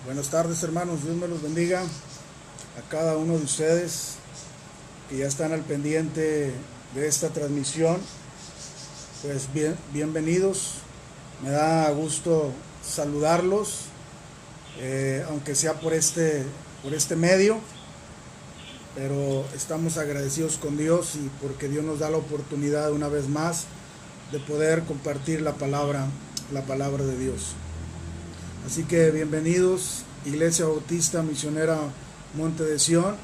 Buenas tardes, hermanos, Dios me los bendiga a cada uno de ustedes que ya están al pendiente de esta transmisión. Pues bienvenidos, me da gusto saludarlos, aunque sea por este medio, pero estamos agradecidos con Dios y porque Dios nos da la oportunidad una vez más de poder compartir la palabra de Dios. Así que bienvenidos, Iglesia Bautista Misionera Monte de Sión,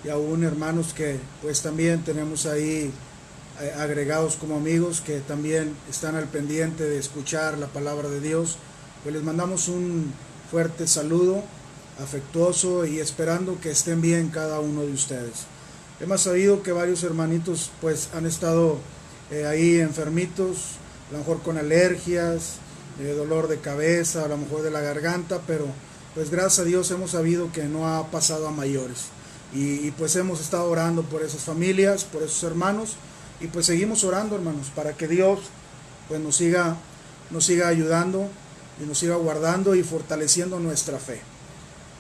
y aún hermanos que pues también tenemos ahí agregados como amigos que también están al pendiente de escuchar la palabra de Dios. Pues les mandamos un fuerte saludo afectuoso y esperando que estén bien cada uno de ustedes. Hemos sabido que varios hermanitos pues han estado ahí enfermitos, a lo mejor con alergias, dolor de cabeza, a lo mejor de la garganta, pero pues gracias a Dios hemos sabido que no ha pasado a mayores. Y pues hemos estado orando por esas familias, por esos hermanos, y pues seguimos orando, hermanos, para que Dios pues nos siga ayudando y nos siga guardando y fortaleciendo nuestra fe.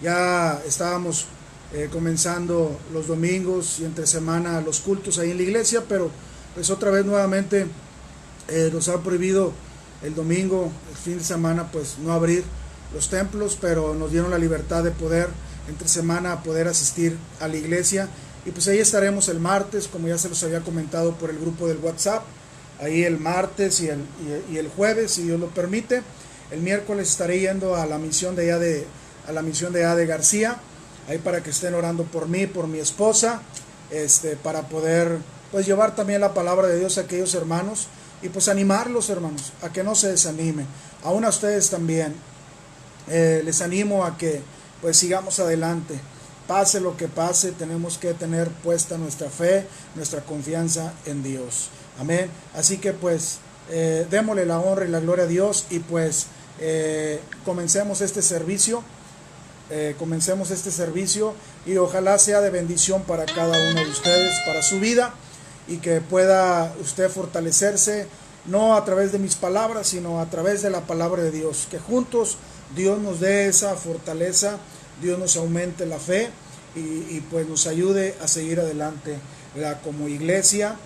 Ya estábamos comenzando los domingos y entre semana los cultos ahí en la iglesia, pero pues otra vez nuevamente nos ha prohibido el domingo, el fin de semana, pues no abrir los templos, pero nos dieron la libertad de poder entre semana poder asistir a la iglesia, y pues ahí estaremos el martes, como ya se los había comentado por el grupo del WhatsApp, ahí el martes y el jueves, si Dios lo permite. El miércoles estaré yendo a la misión de allá de García, ahí para que estén orando por mí, por mi esposa, para poder pues llevar también la palabra de Dios a aquellos hermanos, y pues animarlos, hermanos, a que no se desanimen. Aún a ustedes también les animo a que pues sigamos adelante. Pase lo que pase, tenemos que tener puesta nuestra fe, nuestra confianza en Dios. Amén. Así que pues démosle la honra y la gloria a Dios, y pues comencemos este servicio. Y ojalá sea de bendición para cada uno de ustedes, para su vida, y que pueda usted fortalecerse, no a través de mis palabras, sino a través de la palabra de Dios. Que juntos Dios nos dé esa fortaleza, Dios nos aumente la fe y pues nos ayude a seguir adelante, ¿verdad? Como iglesia,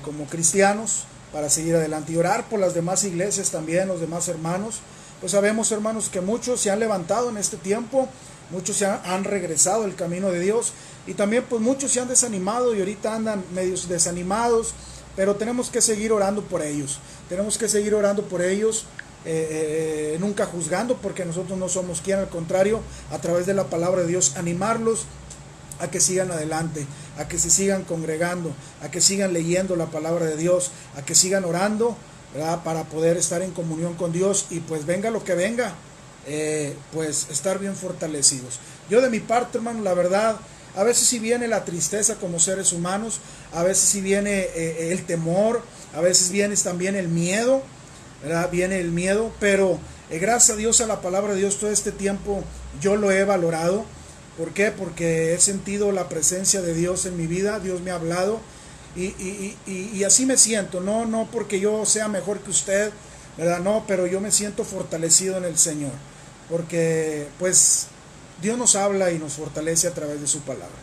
como cristianos, para seguir adelante y orar por las demás iglesias también, los demás hermanos. Pues sabemos, hermanos, que muchos se han levantado en este tiempo, muchos han regresado al camino de Dios, y también pues muchos se han desanimado y ahorita andan medios desanimados, pero tenemos que seguir orando por ellos, nunca juzgando, porque nosotros no somos quien, al contrario, a través de la palabra de Dios, animarlos a que sigan adelante, a que se sigan congregando, a que sigan leyendo la palabra de Dios, a que sigan orando, ¿verdad? Para poder estar en comunión con Dios, y pues venga lo que venga, pues estar bien fortalecidos. Yo de mi parte, hermano, la verdad, a veces sí viene la tristeza como seres humanos, a veces sí viene el temor, a veces viene también el miedo, ¿verdad? Viene el miedo, pero gracias a Dios, a la palabra de Dios, todo este tiempo yo lo he valorado. ¿Por qué? Porque he sentido la presencia de Dios en mi vida, Dios me ha hablado, y así me siento, no porque yo sea mejor que usted, ¿verdad? No, pero yo me siento fortalecido en el Señor, porque pues Dios nos habla y nos fortalece a través de su palabra.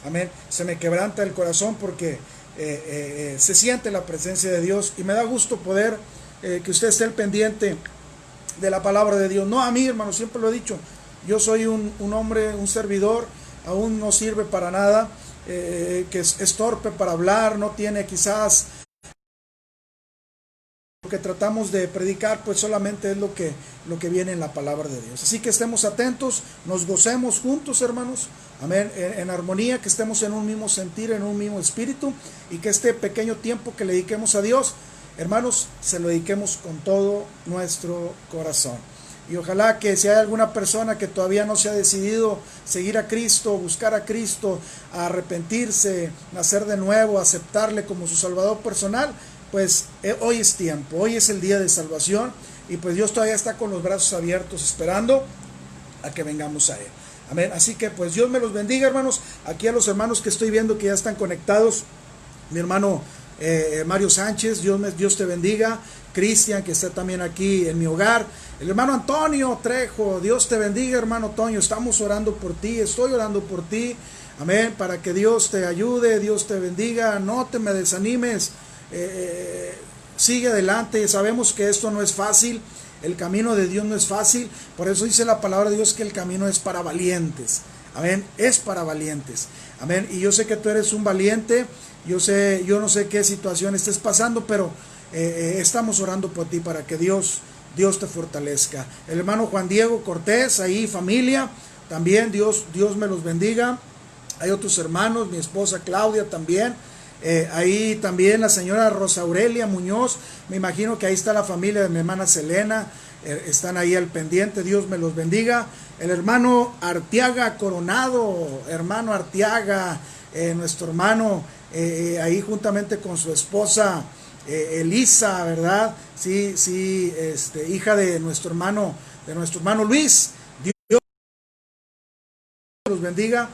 Amén. Se me quebranta el corazón porque se siente la presencia de Dios, y me da gusto poder que usted esté al pendiente de la palabra de Dios. No a mí, hermano, siempre lo he dicho, yo soy un hombre, un servidor, aún no sirve para nada, que es torpe para hablar, no tiene quizás. Lo que tratamos de predicar pues solamente es lo que viene en la palabra de Dios. Así que estemos atentos, nos gocemos juntos, hermanos, amén, en armonía, que estemos en un mismo sentir, en un mismo espíritu, y que este pequeño tiempo que le dediquemos a Dios, hermanos, se lo dediquemos con todo nuestro corazón. Y ojalá que si hay alguna persona que todavía no se ha decidido seguir a Cristo, buscar a Cristo, a arrepentirse, nacer de nuevo, aceptarle como su Salvador personal, pues hoy es tiempo, hoy es el día de salvación, y pues Dios todavía está con los brazos abiertos esperando a que vengamos a Él. Amén. Así que pues Dios me los bendiga, hermanos. Aquí a los hermanos que estoy viendo que ya están conectados, mi hermano Mario Sánchez, Dios te bendiga. Cristian, que está también aquí en mi hogar. El hermano Antonio Trejo, Dios te bendiga, hermano Toño. Estamos orando por ti, estoy orando por ti. Amén, para que Dios te ayude, Dios te bendiga. No te me desanimes, sigue adelante. Sabemos que esto no es fácil, el camino de Dios no es fácil. Por eso dice la palabra de Dios que el camino es para valientes. Amén, es para valientes. Amén, y yo sé que tú eres un valiente. Yo no sé qué situación estés pasando, pero estamos orando por ti para que Dios te fortalezca. El hermano Juan Diego Cortés, ahí familia, también Dios me los bendiga. Hay otros hermanos, mi esposa Claudia también, ahí también la señora Rosa Aurelia Muñoz, me imagino que ahí está la familia de mi hermana Selena, están ahí al pendiente, Dios me los bendiga. El hermano Arteaga Coronado, hermano Arteaga, nuestro hermano, ahí juntamente con su esposa Elisa, ¿verdad? Sí, hija de nuestro hermano Luis. Dios los bendiga.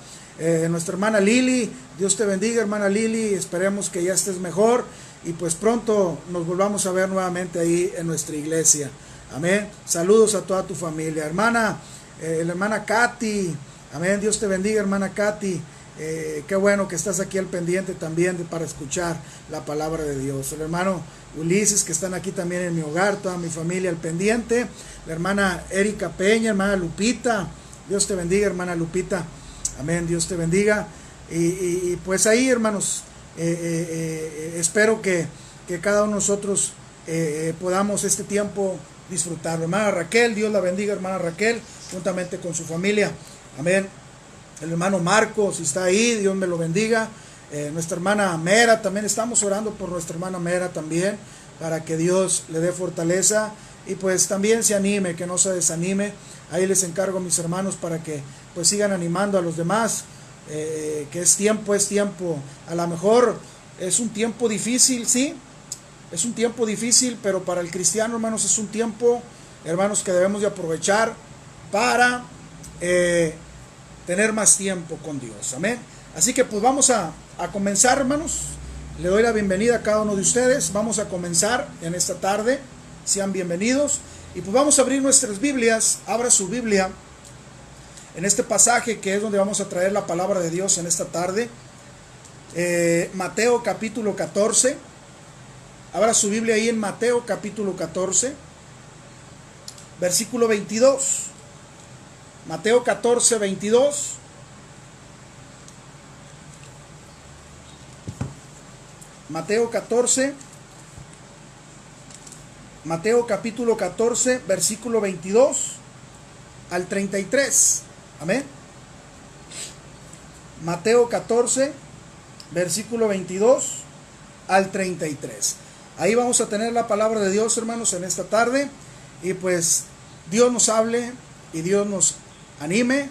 Nuestra hermana Lili, Dios te bendiga, hermana Lili. Esperemos que ya estés mejor y pues pronto nos volvamos a ver nuevamente ahí en nuestra iglesia. Amén. Saludos a toda tu familia, hermana, la hermana Katy. Amén. Dios te bendiga, hermana Katy. Qué bueno que estás aquí al pendiente también para escuchar la palabra de Dios. El hermano Ulises, que están aquí también en mi hogar, toda mi familia al pendiente. La hermana Erika Peña, hermana Lupita, Dios te bendiga, hermana Lupita. Amén, Dios te bendiga. Y pues ahí, hermanos, espero que cada uno de nosotros podamos este tiempo disfrutarlo. Hermana Raquel, Dios la bendiga, hermana Raquel, juntamente con su familia. Amén. El hermano Marcos, si está ahí, Dios me lo bendiga. Nuestra hermana Mera, también estamos orando por nuestra hermana Mera también, para que Dios le dé fortaleza y pues también se anime, que no se desanime. Ahí les encargo a mis hermanos para que pues sigan animando a los demás, que es tiempo. A lo mejor es un tiempo difícil, sí, es un tiempo difícil, pero para el cristiano, hermanos, es un tiempo, hermanos, que debemos de aprovechar para tener más tiempo con Dios. Amén. Así que pues vamos a comenzar, hermanos. Le doy la bienvenida a cada uno de ustedes. Vamos a comenzar en esta tarde. Sean bienvenidos. Y pues vamos a abrir nuestras Biblias. Abra su Biblia en este pasaje que es donde vamos a traer la palabra de Dios en esta tarde. Mateo capítulo 14. Abra su Biblia ahí en Mateo capítulo 14, versículo 22. Mateo 14, 22. Mateo capítulo 14, versículo 22 al 33. Amén. Mateo 14, versículo 22 al 33. Ahí vamos a tener la palabra de Dios, hermanos, en esta tarde. Y pues Dios nos hable y Dios nos anime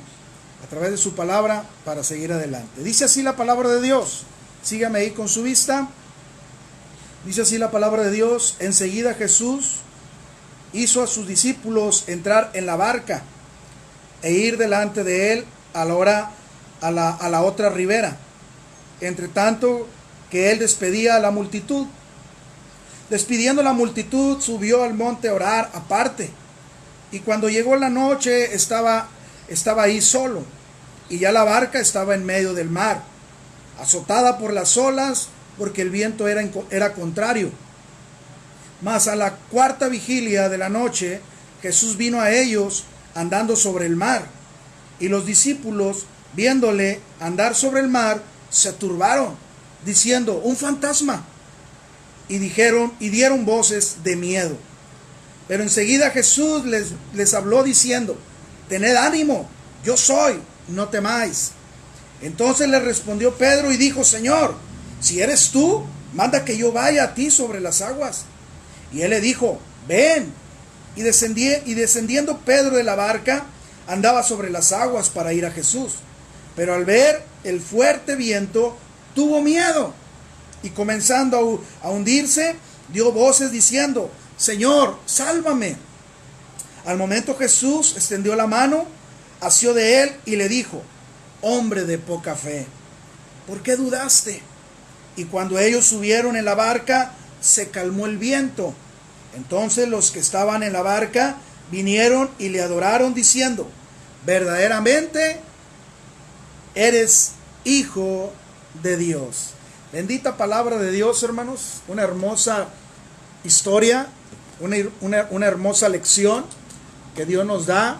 a través de su palabra para seguir adelante. Dice así la palabra de Dios. Sígame ahí con su vista. Dice así la palabra de Dios. Enseguida Jesús hizo a sus discípulos entrar en la barca e ir delante de él a la otra ribera, entre tanto que él despedía a la multitud. Despidiendo la multitud, subió al monte a orar aparte. Y cuando llegó la noche, estaba ahí solo, y ya la barca estaba en medio del mar, azotada por las olas, porque el viento era contrario. Mas a la cuarta vigilia de la noche, Jesús vino a ellos andando sobre el mar, y los discípulos, viéndole andar sobre el mar, se turbaron, diciendo: un fantasma. Y dieron voces de miedo. Pero enseguida Jesús les habló diciendo: tened ánimo, yo soy, no temáis. Entonces le respondió Pedro y dijo: Señor, si eres tú, manda que yo vaya a ti sobre las aguas. Y él le dijo: ven. Y descendiendo Pedro de la barca, andaba sobre las aguas para ir a Jesús. Pero al ver el fuerte viento, tuvo miedo, y comenzando a hundirse, dio voces diciendo: Señor, sálvame. Al momento Jesús extendió la mano, asió de él y le dijo: hombre de poca fe, ¿por qué dudaste? Y cuando ellos subieron en la barca, se calmó el viento. Entonces los que estaban en la barca vinieron y le adoraron diciendo: verdaderamente eres Hijo de Dios. Bendita palabra de Dios, hermanos. Una hermosa historia, una hermosa lección que Dios nos da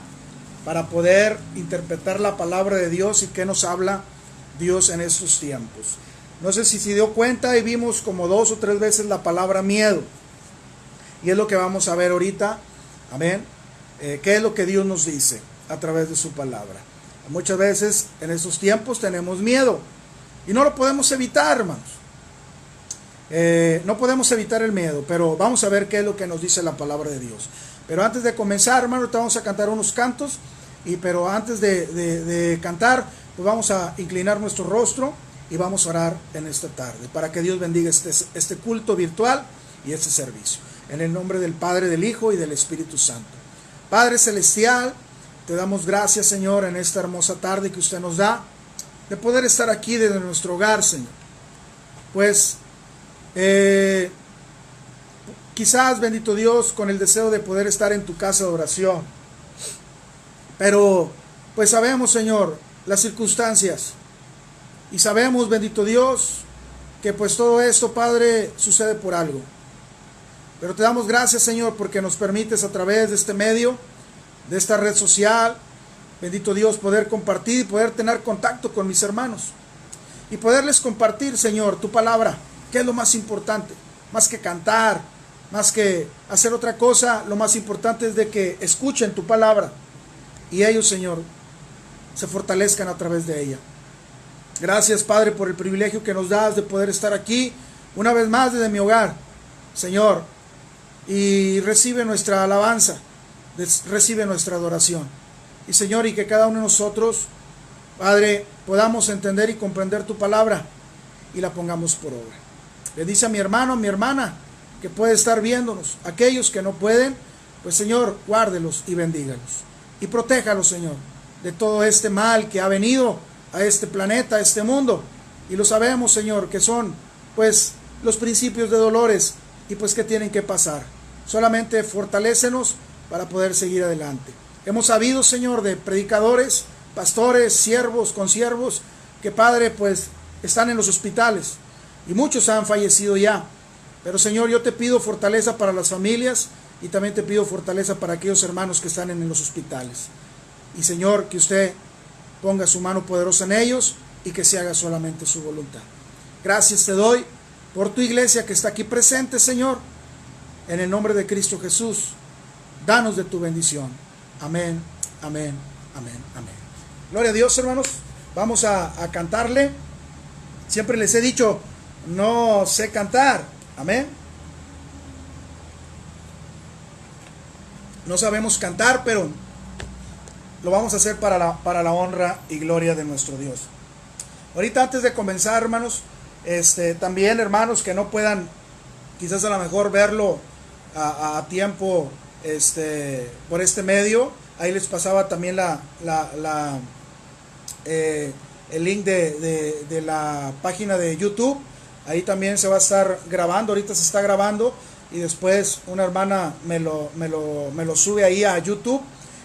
para poder interpretar la palabra de Dios y qué nos habla Dios en estos tiempos. No sé si se dio cuenta y vimos como 2 o 3 veces la palabra miedo. Y es lo que vamos a ver ahorita. Amén. ¿Qué es lo que Dios nos dice a través de su palabra? Muchas veces en estos tiempos tenemos miedo. Y no lo podemos evitar, hermanos. No podemos evitar el miedo. Pero vamos a ver qué es lo que nos dice la palabra de Dios. Pero antes de comenzar, hermanos, vamos a cantar unos cantos. Pero antes de cantar, pues vamos a inclinar nuestro rostro y vamos a orar en esta tarde, para que Dios bendiga este culto virtual y este servicio. En el nombre del Padre, del Hijo y del Espíritu Santo. Padre Celestial, te damos gracias, Señor, en esta hermosa tarde que usted nos da, de poder estar aquí desde nuestro hogar, Señor. Pues, quizás, bendito Dios, con el deseo de poder estar en tu casa de oración. Pero, pues sabemos, Señor, las circunstancias. Y sabemos, bendito Dios, que pues todo esto, Padre, sucede por algo. Pero te damos gracias, Señor, porque nos permites a través de este medio, de esta red social, bendito Dios, poder compartir y poder tener contacto con mis hermanos. Y poderles compartir, Señor, tu palabra, que es lo más importante. Más que cantar, más que hacer otra cosa, lo más importante es de que escuchen tu palabra. Y ellos, Señor, se fortalezcan a través de ella. Gracias, Padre, por el privilegio que nos das de poder estar aquí una vez más desde mi hogar, Señor, y recibe nuestra alabanza, recibe nuestra adoración. Y Señor, y que cada uno de nosotros, Padre, podamos entender y comprender tu palabra y la pongamos por obra. Bendice a mi hermano, a mi hermana, que puede estar viéndonos. Aquellos que no pueden, pues Señor, guárdelos y bendígalos. Y protéjalos, Señor, de todo este mal que ha venido a este planeta, a este mundo. Y lo sabemos, Señor, que son pues los principios de dolores y pues que tienen que pasar. Solamente fortalécenos para poder seguir adelante. Hemos sabido, Señor, de predicadores, pastores, siervos, consiervos, que, Padre, pues están en los hospitales y muchos han fallecido ya. Pero, Señor, yo te pido fortaleza para las familias y también te pido fortaleza para aquellos hermanos que están en los hospitales. Y, Señor, que usted ponga su mano poderosa en ellos y que se haga solamente su voluntad. Gracias te doy por tu iglesia que está aquí presente, Señor. En el nombre de Cristo Jesús, danos de tu bendición. Amén, amén, amén, amén. Gloria a Dios, hermanos. Vamos a cantarle. Siempre les he dicho, no sé cantar. Amén. No sabemos cantar, pero lo vamos a hacer para la honra y gloria de nuestro Dios. Ahorita, antes de comenzar, hermanos, también, hermanos, que no puedan quizás a lo mejor verlo a tiempo por este medio, ahí les pasaba también el link de la página de YouTube. Ahí también se va a estar grabando, ahorita se está grabando y después una hermana me lo sube ahí a YouTube.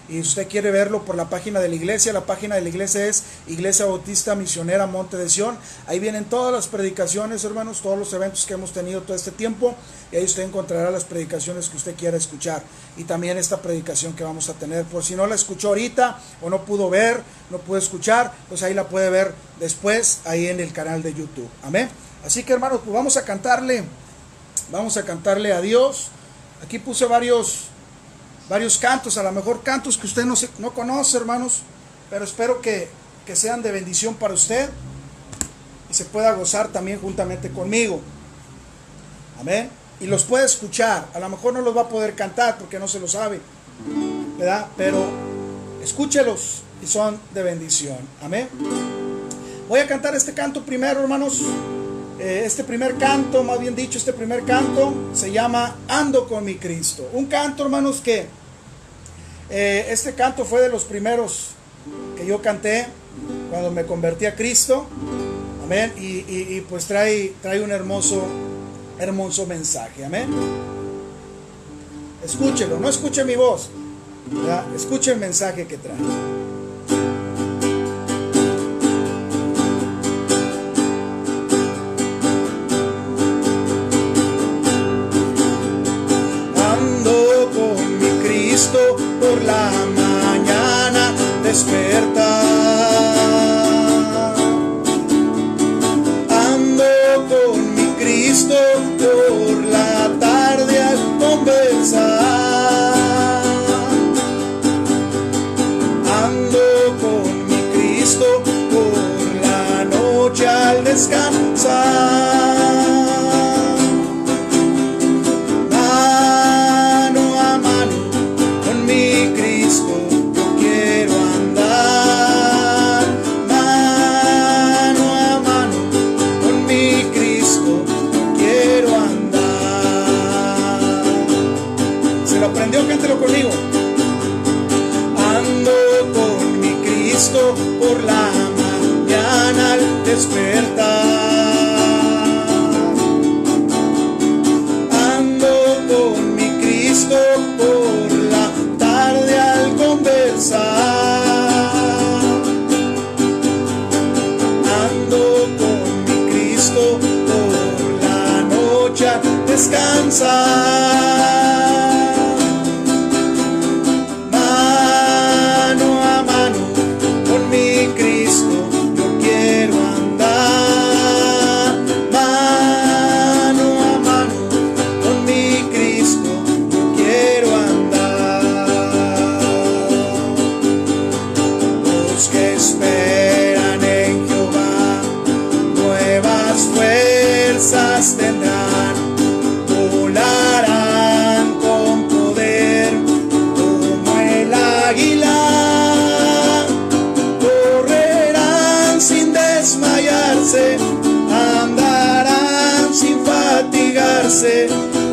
Y si usted quiere verlo por la página de la página de la iglesia es Iglesia Bautista Misionera Monte de Sión. Ahí vienen todas las predicaciones, hermanos, todos los eventos que hemos tenido todo este tiempo. Y ahí usted encontrará las predicaciones que usted quiera escuchar. Y también esta predicación que vamos a tener. Por si no la escuchó ahorita o no pudo ver, no pudo escuchar, pues ahí la puede ver después, ahí en el canal de YouTube. Amén. Así que, hermanos, pues vamos a cantarle a Dios. Aquí puse varios cantos, a lo mejor cantos que usted no conoce, hermanos, pero espero que sean de bendición para usted y se pueda gozar también juntamente conmigo. Amén. Y los puede escuchar. A lo mejor no los va a poder cantar porque no se lo sabe, ¿verdad? Pero escúchelos y son de bendición. Amén. Voy a cantar este canto primero, hermanos. Este primer canto se llama Ando con mi Cristo. Un canto, hermanos, que este canto fue de los primeros que yo canté cuando me convertí a Cristo. Amén. Y pues trae un hermoso mensaje. Amén. Escúchelo, no escuche mi voz, ¿verdad? Escuche el mensaje que trae. Ando con mi Cristo por la mañana despertar. Ando con mi Cristo por la tarde al conversar. Ando con mi Cristo por la noche al descansar. Mano a mano con mi Cristo yo quiero andar. Mano a mano con mi Cristo yo quiero andar. ¿Se lo aprendió? Cántelo conmigo. Ando con mi Cristo por la mañana al despertar. Ando con mi Cristo por la tarde al conversar. Ando con mi Cristo por la noche a descansar. Tendrán, volarán con poder como el águila, correrán sin desmayarse, andarán sin fatigarse.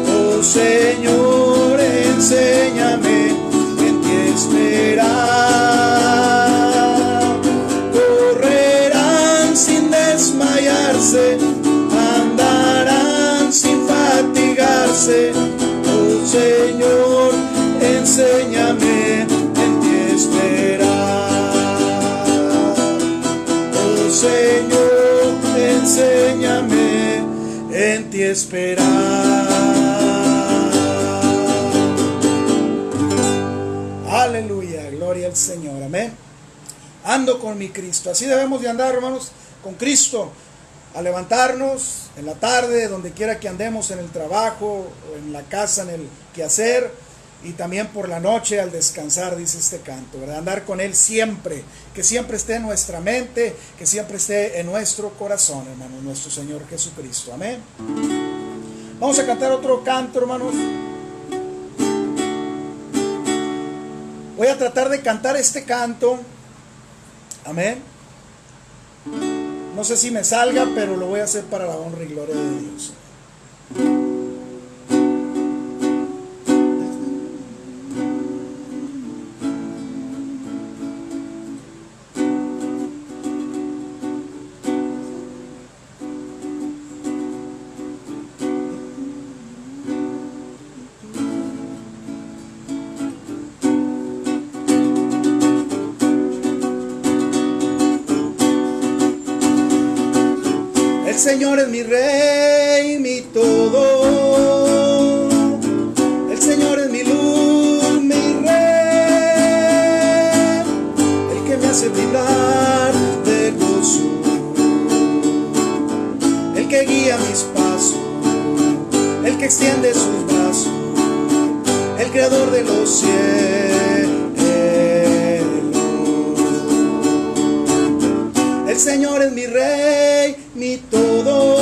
Oh Señor, enséñame en ti esperar. Correrán sin desmayarse, sin fatigarse. Oh Señor, enséñame en ti esperar. Oh Señor, enséñame en ti esperar. Aleluya, gloria al Señor, amén. Ando con mi Cristo. Así debemos de andar, hermanos, con Cristo. A levantarnos en la tarde, donde quiera que andemos, en el trabajo, o en la casa, en el quehacer, y también por la noche al descansar, dice este canto, ¿verdad? Andar con Él siempre, que siempre esté en nuestra mente, que siempre esté en nuestro corazón, hermanos, nuestro Señor Jesucristo, amén. Vamos a cantar otro canto, hermanos. Voy a tratar de cantar este canto, amén. No sé si me salga, pero lo voy a hacer para la honra y gloria de Dios. El Señor es mi Rey, mi todo. El Señor es mi luz, mi Rey, el que me hace vibrar de gozo, el que guía mis pasos, el que extiende sus brazos, el creador de los cielos. El Señor es mi Rey, mi todo.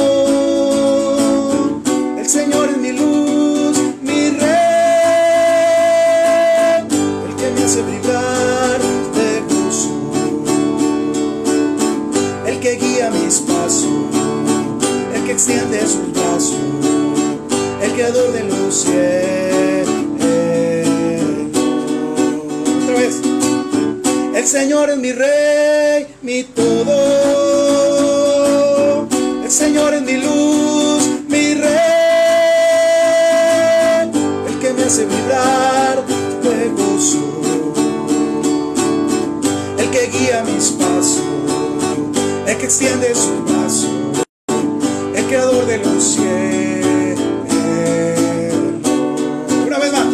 El Señor es mi luz, mi Rey, el que me hace brillar de gozo, el que guía mis pasos, el que extiende sus brazos, el creador de los cielos. Otra vez. El Señor es mi Rey, mi todo. El Señor es mi luz, mi rey, el que me hace vibrar de gozo, el que guía mis pasos, el que extiende su brazo, el creador de los cielos. Una vez más.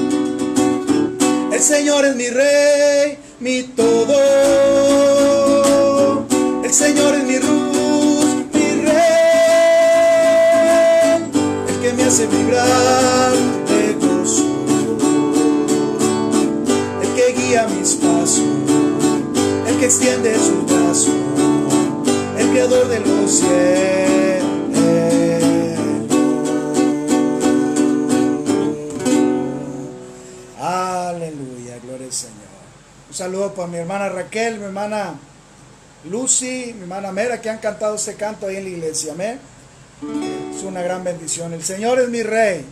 El Señor es mi rey, mi todo. El Señor es mi luz, mi rey, el que me hace vibrar de gozo, el que guía mis pasos, el que extiende su brazo, el creador de los cielos. Aleluya, gloria al Señor. Un saludo para mi hermana Raquel, mi hermana Lucy, mi hermana Mera, que han cantado este canto ahí en la iglesia. Amén. Es una gran bendición. El Señor es mi rey.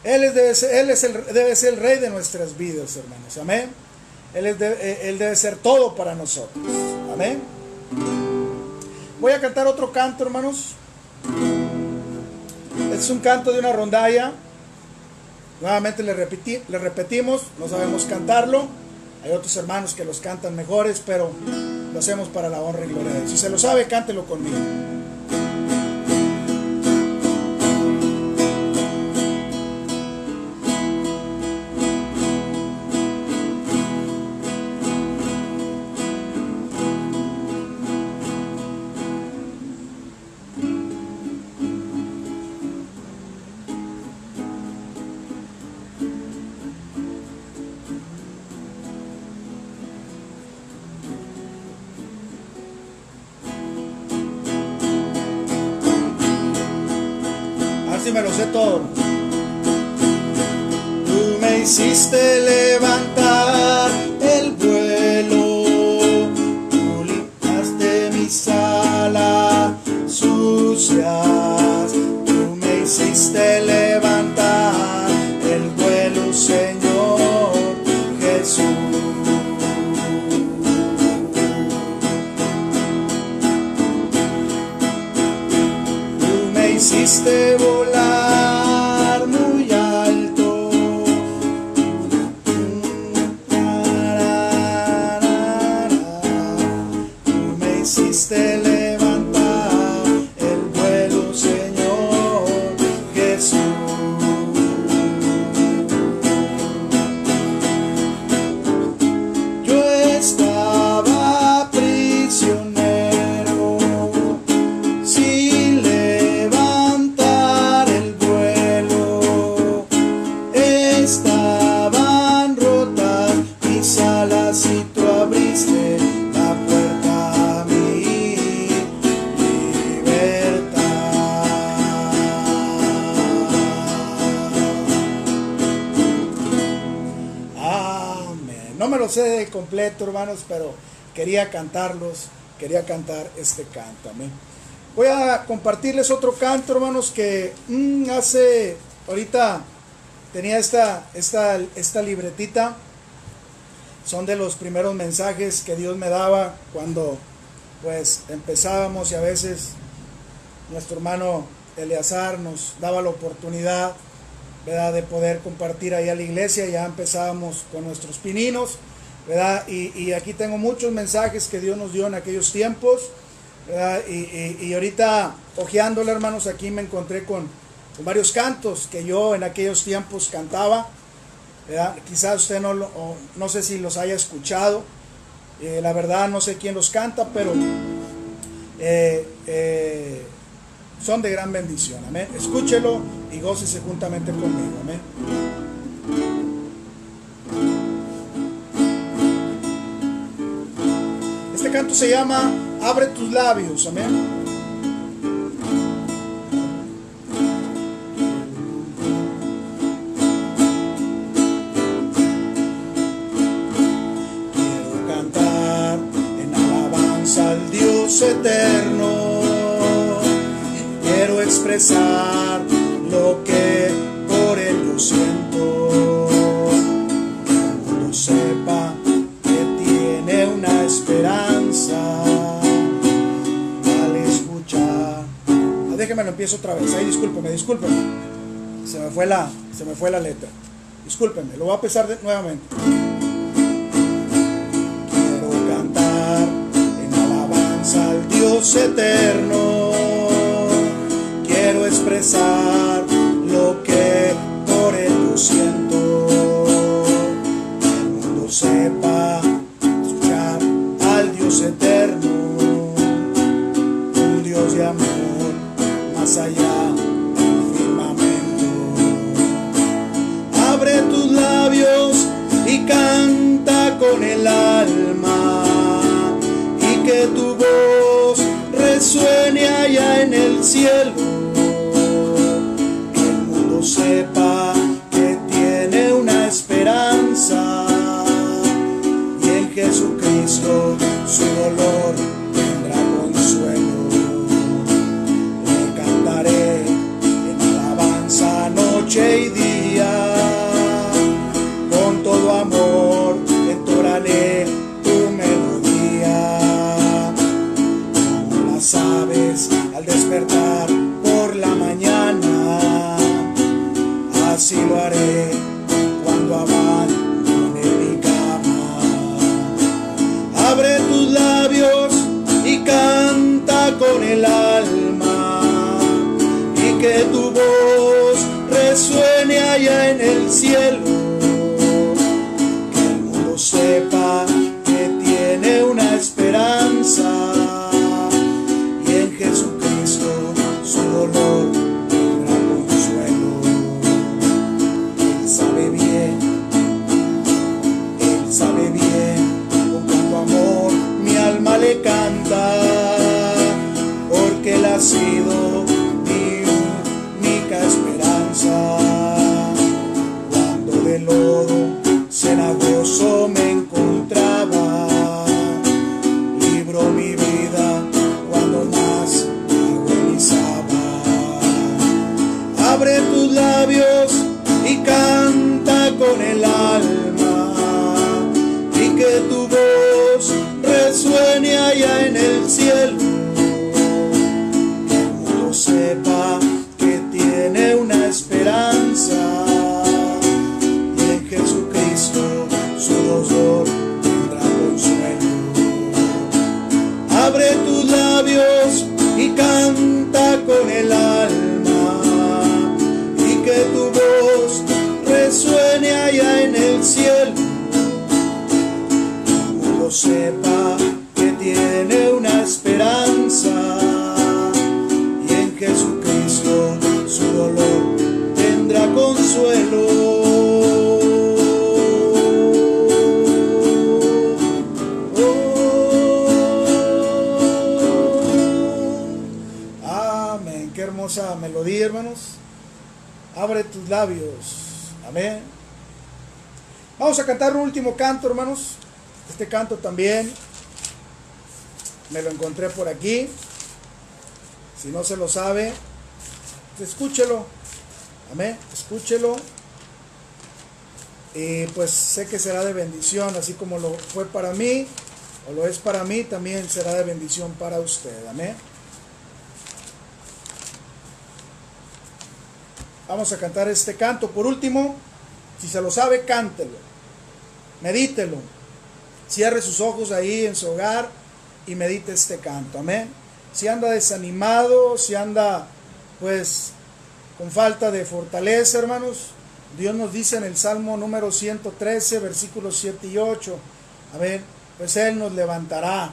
Él debe ser el rey de nuestras vidas, hermanos. Amén. Él debe ser todo para nosotros. Amén. Voy a cantar otro canto, hermanos. Es un canto de una rondalla. Nuevamente le repetimos, no sabemos cantarlo. Hay otros hermanos que los cantan mejores, pero lo hacemos para la honra y gloria de Dios. Si se lo sabe, cántelo conmigo. Si me lo sé todo. Tú me hiciste levantar el vuelo, tú limpiaste mis alas sucias, tú me hiciste levantar el vuelo, Señor Jesús. Tú me hiciste volar muy alto, tú me hiciste levantar el vuelo, Señor Jesús. Yo estaba prisionero sin levantar el vuelo, estaban rotas mis alas y tú abriste la puerta a mi libertad. Amén. No me lo sé de completo, hermanos, pero quería cantar este canto. Amén. Voy a compartirles otro canto, hermanos, que ahorita tenía esta libretita. Son de los primeros mensajes que Dios me daba cuando pues empezábamos, y a veces nuestro hermano Eleazar nos daba la oportunidad, ¿verdad?, de poder compartir ahí a la iglesia. Ya empezábamos con nuestros pininos, ¿verdad? Y aquí tengo muchos mensajes que Dios nos dio en aquellos tiempos, ¿verdad? Y ahorita hojeándole, hermanos, aquí me encontré con varios cantos que yo en aquellos tiempos cantaba, ¿verdad? Quizás usted no sé si los haya escuchado, la verdad no sé quién los canta, pero son de gran bendición. Amén. Escúchelo y gócese juntamente conmigo. Amén. Este canto se llama Abre tus labios. Amén. Quiero cantar en alabanza al Dios eterno. Quiero expresar lo que por él yo siento. Que el mundo sepa que tiene una esperanza al escuchar Bueno, empiezo otra vez. Ahí discúlpeme. Se me fue la letra. Discúlpenme, lo voy a empezar nuevamente. Quiero cantar en alabanza al Dios eterno. Quiero expresar lo que por él yo siento. Que el mundo sepa escuchar al Dios eterno, un Dios de amor más allá del firmamento. Abre tus labios y canta con el alma, y que tu voz resuene allá en el cielo. Que el mundo sepa que tiene una esperanza, y en Jesucristo su dolor tendrá consuelo. Le cantaré en alabanza noche y día, con todo amor entonaré tu melodía. Como las aves al despertar por la mañana, así lo haré cuando abandone mi cama. Abre tus labios y canta con el alma, y que tu voz resuene allá en el cielo. Que el mundo sepa que tiene una esperanza, y en Jesucristo su dolor tendrá consuelo. Él sabe bien con cuánto amor mi alma le canta, porque él ha sido mi única esperanza. Cuando de lodo cenagoso me encontraba, libró mi vida cuando más agonizaba. Abre tus labios y canta con el alma, y que tu voz resuene allá en el cielo. Que el mundo sepa que tiene una esperanza, y en Jesucristo su dolor tendrá consuelo. Abre tus labios y canta con el alma, y que tu voz resuene allá en el cielo. Que el mundo sepa que tiene una esperanza, y en Jesucristo su dolor tendrá consuelo. Amén. Qué hermosa melodía, hermanos. Abre tus labios. Amén. Vamos a cantar un último canto, hermanos. Este canto también me lo encontré por aquí. Si no se lo sabe, escúchelo. Amén. Escúchelo. Y pues sé que será de bendición, así como lo fue para mí, o lo es para mí, también será de bendición para usted. Amén. Vamos a cantar este canto. Por último, si se lo sabe, cántelo, medítelo, cierre sus ojos ahí en su hogar y medite este canto. Amén. Si anda desanimado, si anda pues con falta de fortaleza, hermanos, Dios nos dice en el Salmo número 113, versículos 7 y 8, amén, pues Él nos levantará,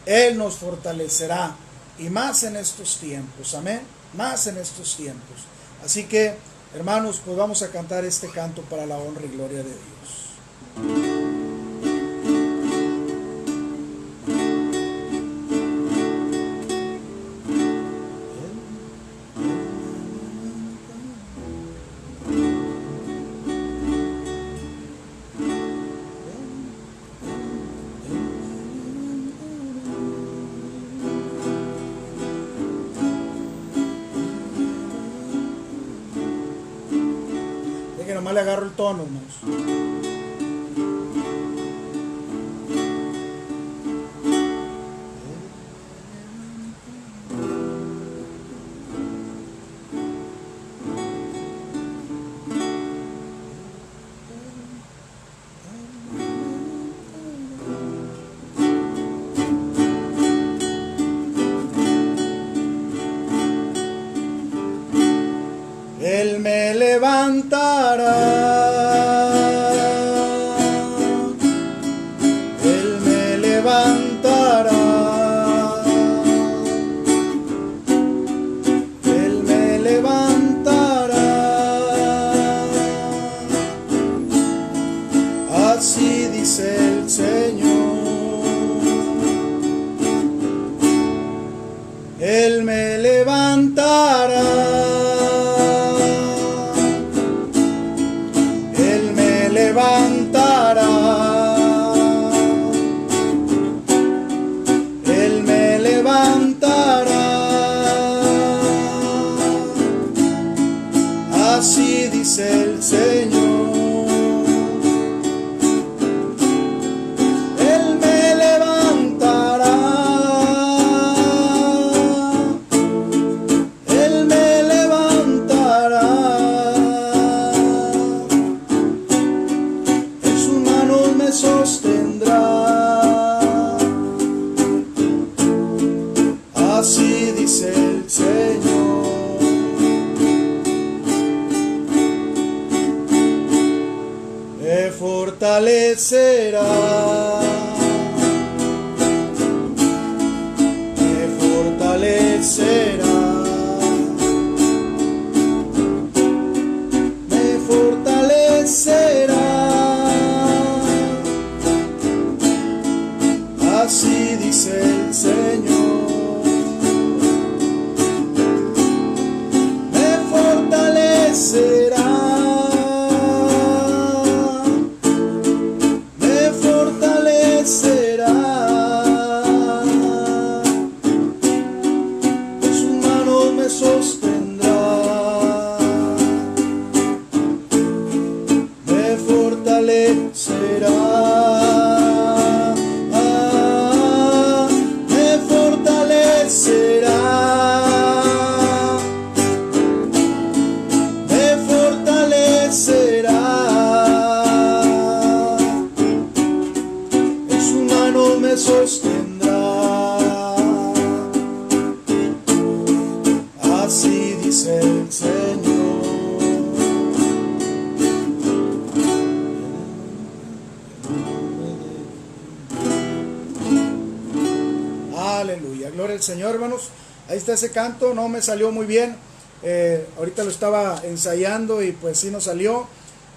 Él nos fortalecerá, y más en estos tiempos, amén, más en estos tiempos. Así que, hermanos, pues vamos a cantar este canto para la honra y gloria de Dios. Que nomás le agarro el tono, hermanos. levantará. Él me levantará. Él me levantará. Así dice el Señor. Él me levantará. Él me levantará. Él me levantará. Así dice el Señor. Él me levantará. Él me levantará. En sus manos me sostendrá. Así dice el Señor. Me fortalecerá. Me fortalecerá. Me fortalecerá. Así dice el Señor. Me fortalecerá. Me fortalecerá. En sus manos me sostendrá. Me fortalecerá. Me fortalecerá. Me fortalecerá. En su mano me sostendrá. Así dice el Señor. Aleluya, gloria al Señor, hermanos. Ahí está ese canto, no me salió muy bien. Ahorita lo estaba ensayando y pues sí nos salió,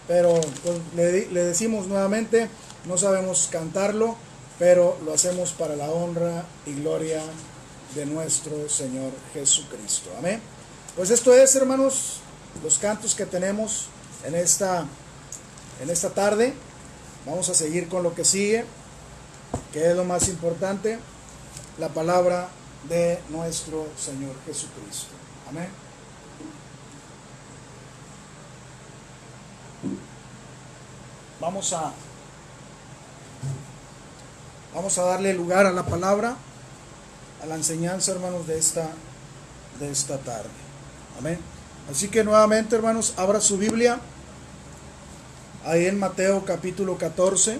pero pues, le decimos nuevamente, no sabemos cantarlo, pero lo hacemos para la honra y gloria de nuestro Señor Jesucristo. Amén. Pues esto es, hermanos, los cantos que tenemos en esta tarde. Vamos a seguir con lo que sigue, que es lo más importante, la palabra de nuestro Señor Jesucristo. Amén. Vamos a darle lugar a la palabra, a la enseñanza, hermanos, de esta tarde. Amén. Así que nuevamente, hermanos, abra su Biblia ahí en Mateo capítulo 14,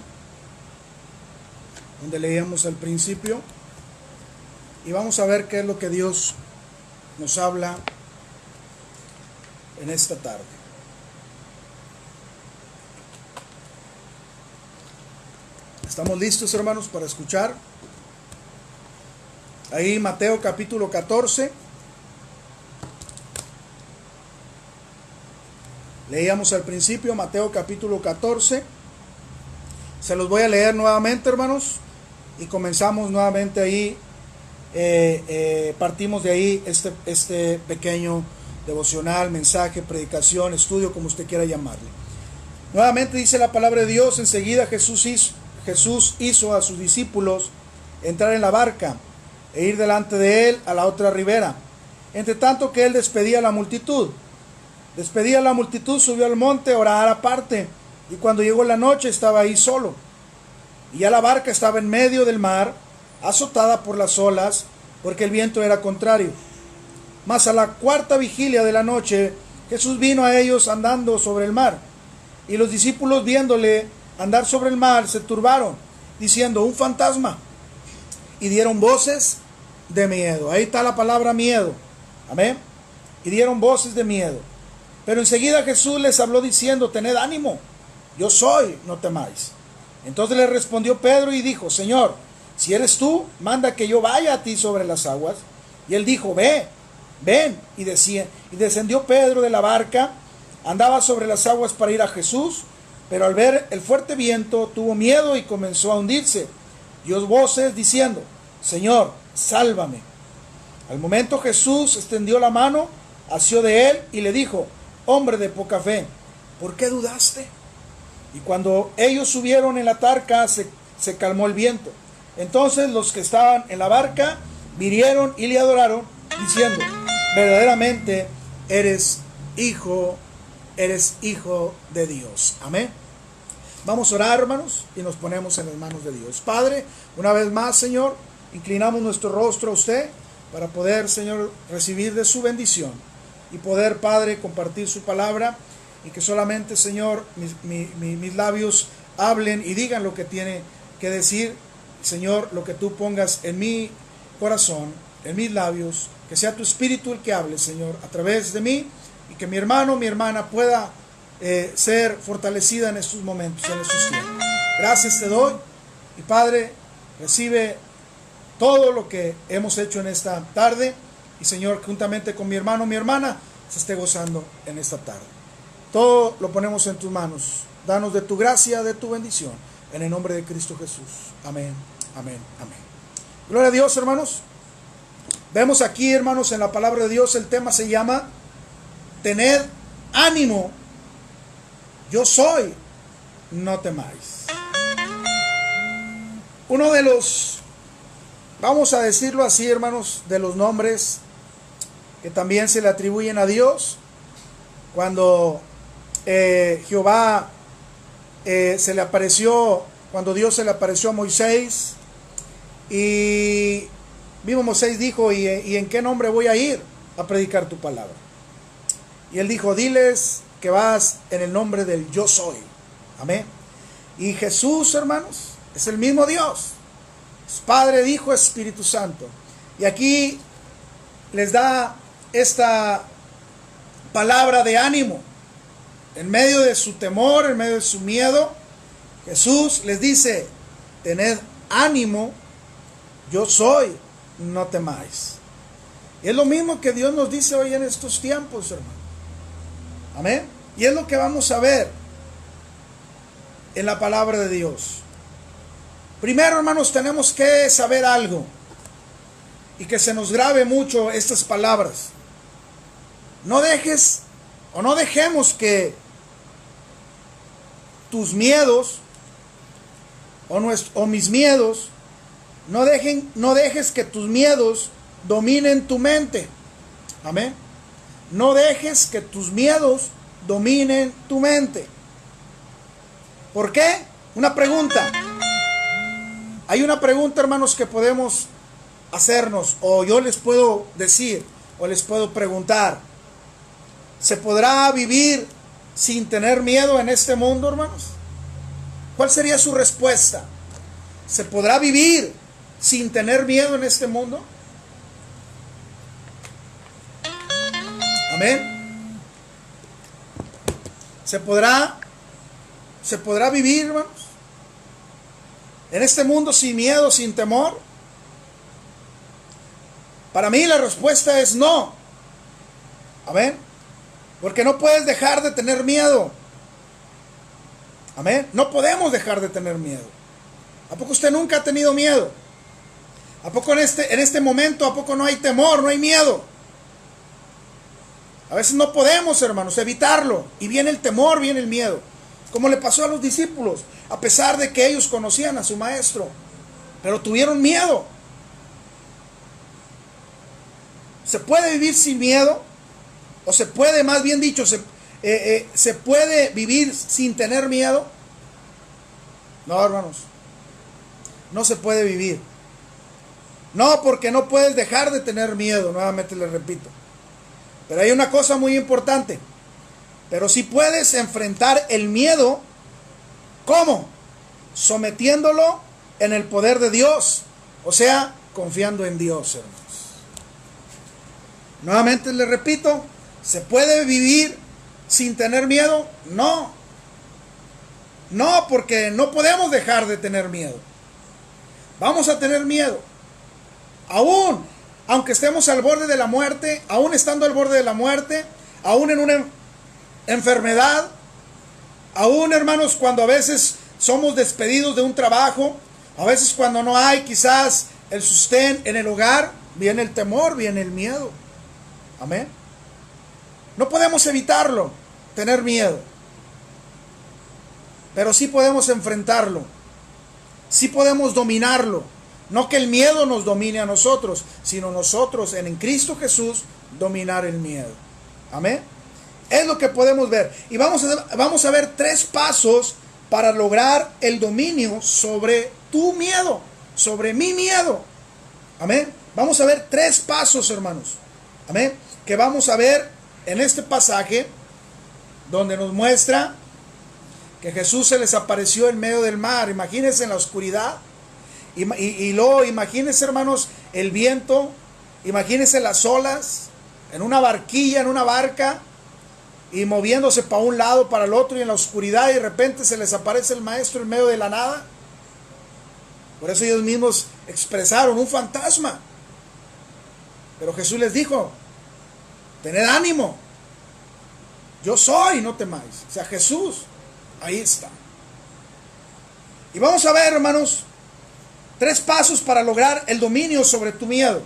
donde leíamos al principio, y vamos a ver qué es lo que Dios nos habla en esta tarde. ¿Estamos listos, hermanos, para escuchar? Ahí Mateo capítulo 14. Leíamos al principio Mateo capítulo 14. Se los voy a leer nuevamente, hermanos, y comenzamos nuevamente ahí. Partimos de ahí este pequeño devocional, mensaje, predicación, estudio, como usted quiera llamarle. Nuevamente dice la palabra de Dios: enseguida Jesús hizo a sus discípulos entrar en la barca e ir delante de él a la otra ribera, entre tanto que él despedía a la multitud. Subió al monte a orar aparte, y cuando llegó la noche estaba ahí solo. Y ya la barca estaba en medio del mar, azotada por las olas, porque el viento era contrario. Mas a la cuarta vigilia de la noche, Jesús vino a ellos andando sobre el mar. Y los discípulos, viéndole andar sobre el mar, se turbaron, diciendo: un fantasma. Y dieron voces de miedo. Ahí está la palabra miedo. Amén. Y dieron voces de miedo. Pero enseguida Jesús les habló diciendo: tened ánimo, yo soy, no temáis. Entonces le respondió Pedro y dijo: Señor, si eres tú, manda que yo vaya a ti sobre las aguas. Y él dijo: ven. Y descendió Pedro de la barca, andaba sobre las aguas para ir a Jesús, pero al ver el fuerte viento tuvo miedo y comenzó a hundirse. Dio voces diciendo: Señor, sálvame. Al momento Jesús extendió la mano, asió de él y le dijo: hombre de poca fe, ¿por qué dudaste? Y cuando ellos subieron en la barca, se calmó el viento. Entonces los que estaban en la barca vinieron y le adoraron, diciendo: verdaderamente eres hijo de Dios. Amén. Vamos a orar, hermanos, y nos ponemos en las manos de Dios. Padre, una vez más, Señor, inclinamos nuestro rostro a usted para poder, Señor, recibir de su bendición y poder, Padre, compartir su palabra, y que solamente, Señor, mis labios hablen y digan lo que tiene que decir. Señor, lo que tú pongas en mi corazón, en mis labios, que sea tu espíritu el que hable, Señor, a través de mí, y que mi hermano, mi hermana pueda ser fortalecida en estos momentos, en estos tiempos. Gracias te doy, y Padre, recibe todo lo que hemos hecho en esta tarde, y Señor, juntamente con mi hermano, mi hermana, se esté gozando en esta tarde. Todo lo ponemos en tus manos. Danos de tu gracia, de tu bendición, en el nombre de Cristo Jesús. Amén, amén, amén. Gloria a Dios, hermanos. Vemos aquí, hermanos, en la palabra de Dios, el tema se llama: tened ánimo, yo soy, no temáis. Uno de los, vamos a decirlo así, hermanos, de los nombres que también se le atribuyen a Dios, cuando Jehová se le apareció, cuando Dios se le apareció a Moisés, y mismo Moisés dijo: ¿y en qué nombre voy a ir a predicar tu palabra? Y él dijo: diles que vas en el nombre del yo soy. Amén. Y Jesús, hermanos, es el mismo Dios, es Padre, Hijo, Espíritu Santo. Y aquí les da esta palabra de ánimo. En medio de su temor, en medio de su miedo, Jesús les dice: tened ánimo, yo soy, no temáis. Y es lo mismo que Dios nos dice hoy en estos tiempos, hermano. Amén. Y es lo que vamos a ver en la palabra de Dios. Primero, hermanos, tenemos que saber algo, y que se nos grabe mucho estas palabras. No dejes o no dejemos que tus miedos o mis miedos, no dejes que tus miedos dominen tu mente. Amén. No dejes que tus miedos dominen tu mente. ¿Por qué? Una pregunta. Hay una pregunta, hermanos, que podemos hacernos, o yo les puedo decir, o les puedo preguntar: ¿se podrá vivir sin tener miedo en este mundo, hermanos? ¿Cuál sería su respuesta? ¿Se podrá vivir sin tener miedo en este mundo? Amén. ¿Se podrá vivir, hermanos, en este mundo sin miedo, sin temor? Para mí la respuesta es no. Amén. Porque no puedes dejar de tener miedo. Amén. No podemos dejar de tener miedo. ¿A poco usted nunca ha tenido miedo? ¿A poco en este momento, a poco no hay temor, no hay miedo? A veces no podemos, hermanos, evitarlo. Y viene el temor, viene el miedo. Como le pasó a los discípulos, a pesar de que ellos conocían a su maestro, pero tuvieron miedo. ¿Se puede vivir sin miedo? O se puede, más bien dicho, ¿se puede vivir sin tener miedo? No, hermanos. No se puede vivir. No, porque no puedes dejar de tener miedo, nuevamente les repito. Pero hay una cosa muy importante. Pero sí puedes enfrentar el miedo. ¿Cómo? Sometiéndolo en el poder de Dios. O sea, confiando en Dios, hermanos. Nuevamente les repito, se puede vivir sin tener miedo? No. No, porque no podemos dejar de tener miedo. Vamos a tener miedo. Aún, aunque estemos al borde de la muerte, aún estando al borde de la muerte, aún en una enfermedad, aún, hermanos, cuando a veces somos despedidos de un trabajo, a veces cuando no hay quizás el sustén en el hogar, viene el temor, viene el miedo. Amén. No podemos evitarlo, tener miedo. Pero sí podemos enfrentarlo. Sí podemos dominarlo. No que el miedo nos domine a nosotros, sino nosotros en Cristo Jesús dominar el miedo. Amén. Es lo que podemos ver. Y vamos a ver 3 pasos para lograr el dominio sobre tu miedo, sobre mi miedo. Amén. Vamos a ver 3 pasos, hermanos. Amén. Que vamos a ver en este pasaje donde nos muestra que Jesús se les apareció en medio del mar. Imagínense en la oscuridad. Y luego imagínense, hermanos, el viento. Imagínense las olas en una barquilla, en una barca, y moviéndose para un lado, para el otro, y en la oscuridad, y de repente se les aparece el maestro en medio de la nada. Por eso ellos mismos expresaron un fantasma. Pero Jesús les dijo: tened ánimo, yo soy, no temáis. O sea, Jesús, ahí está. Y vamos a ver, hermanos, 3 pasos para lograr el dominio sobre tu miedo.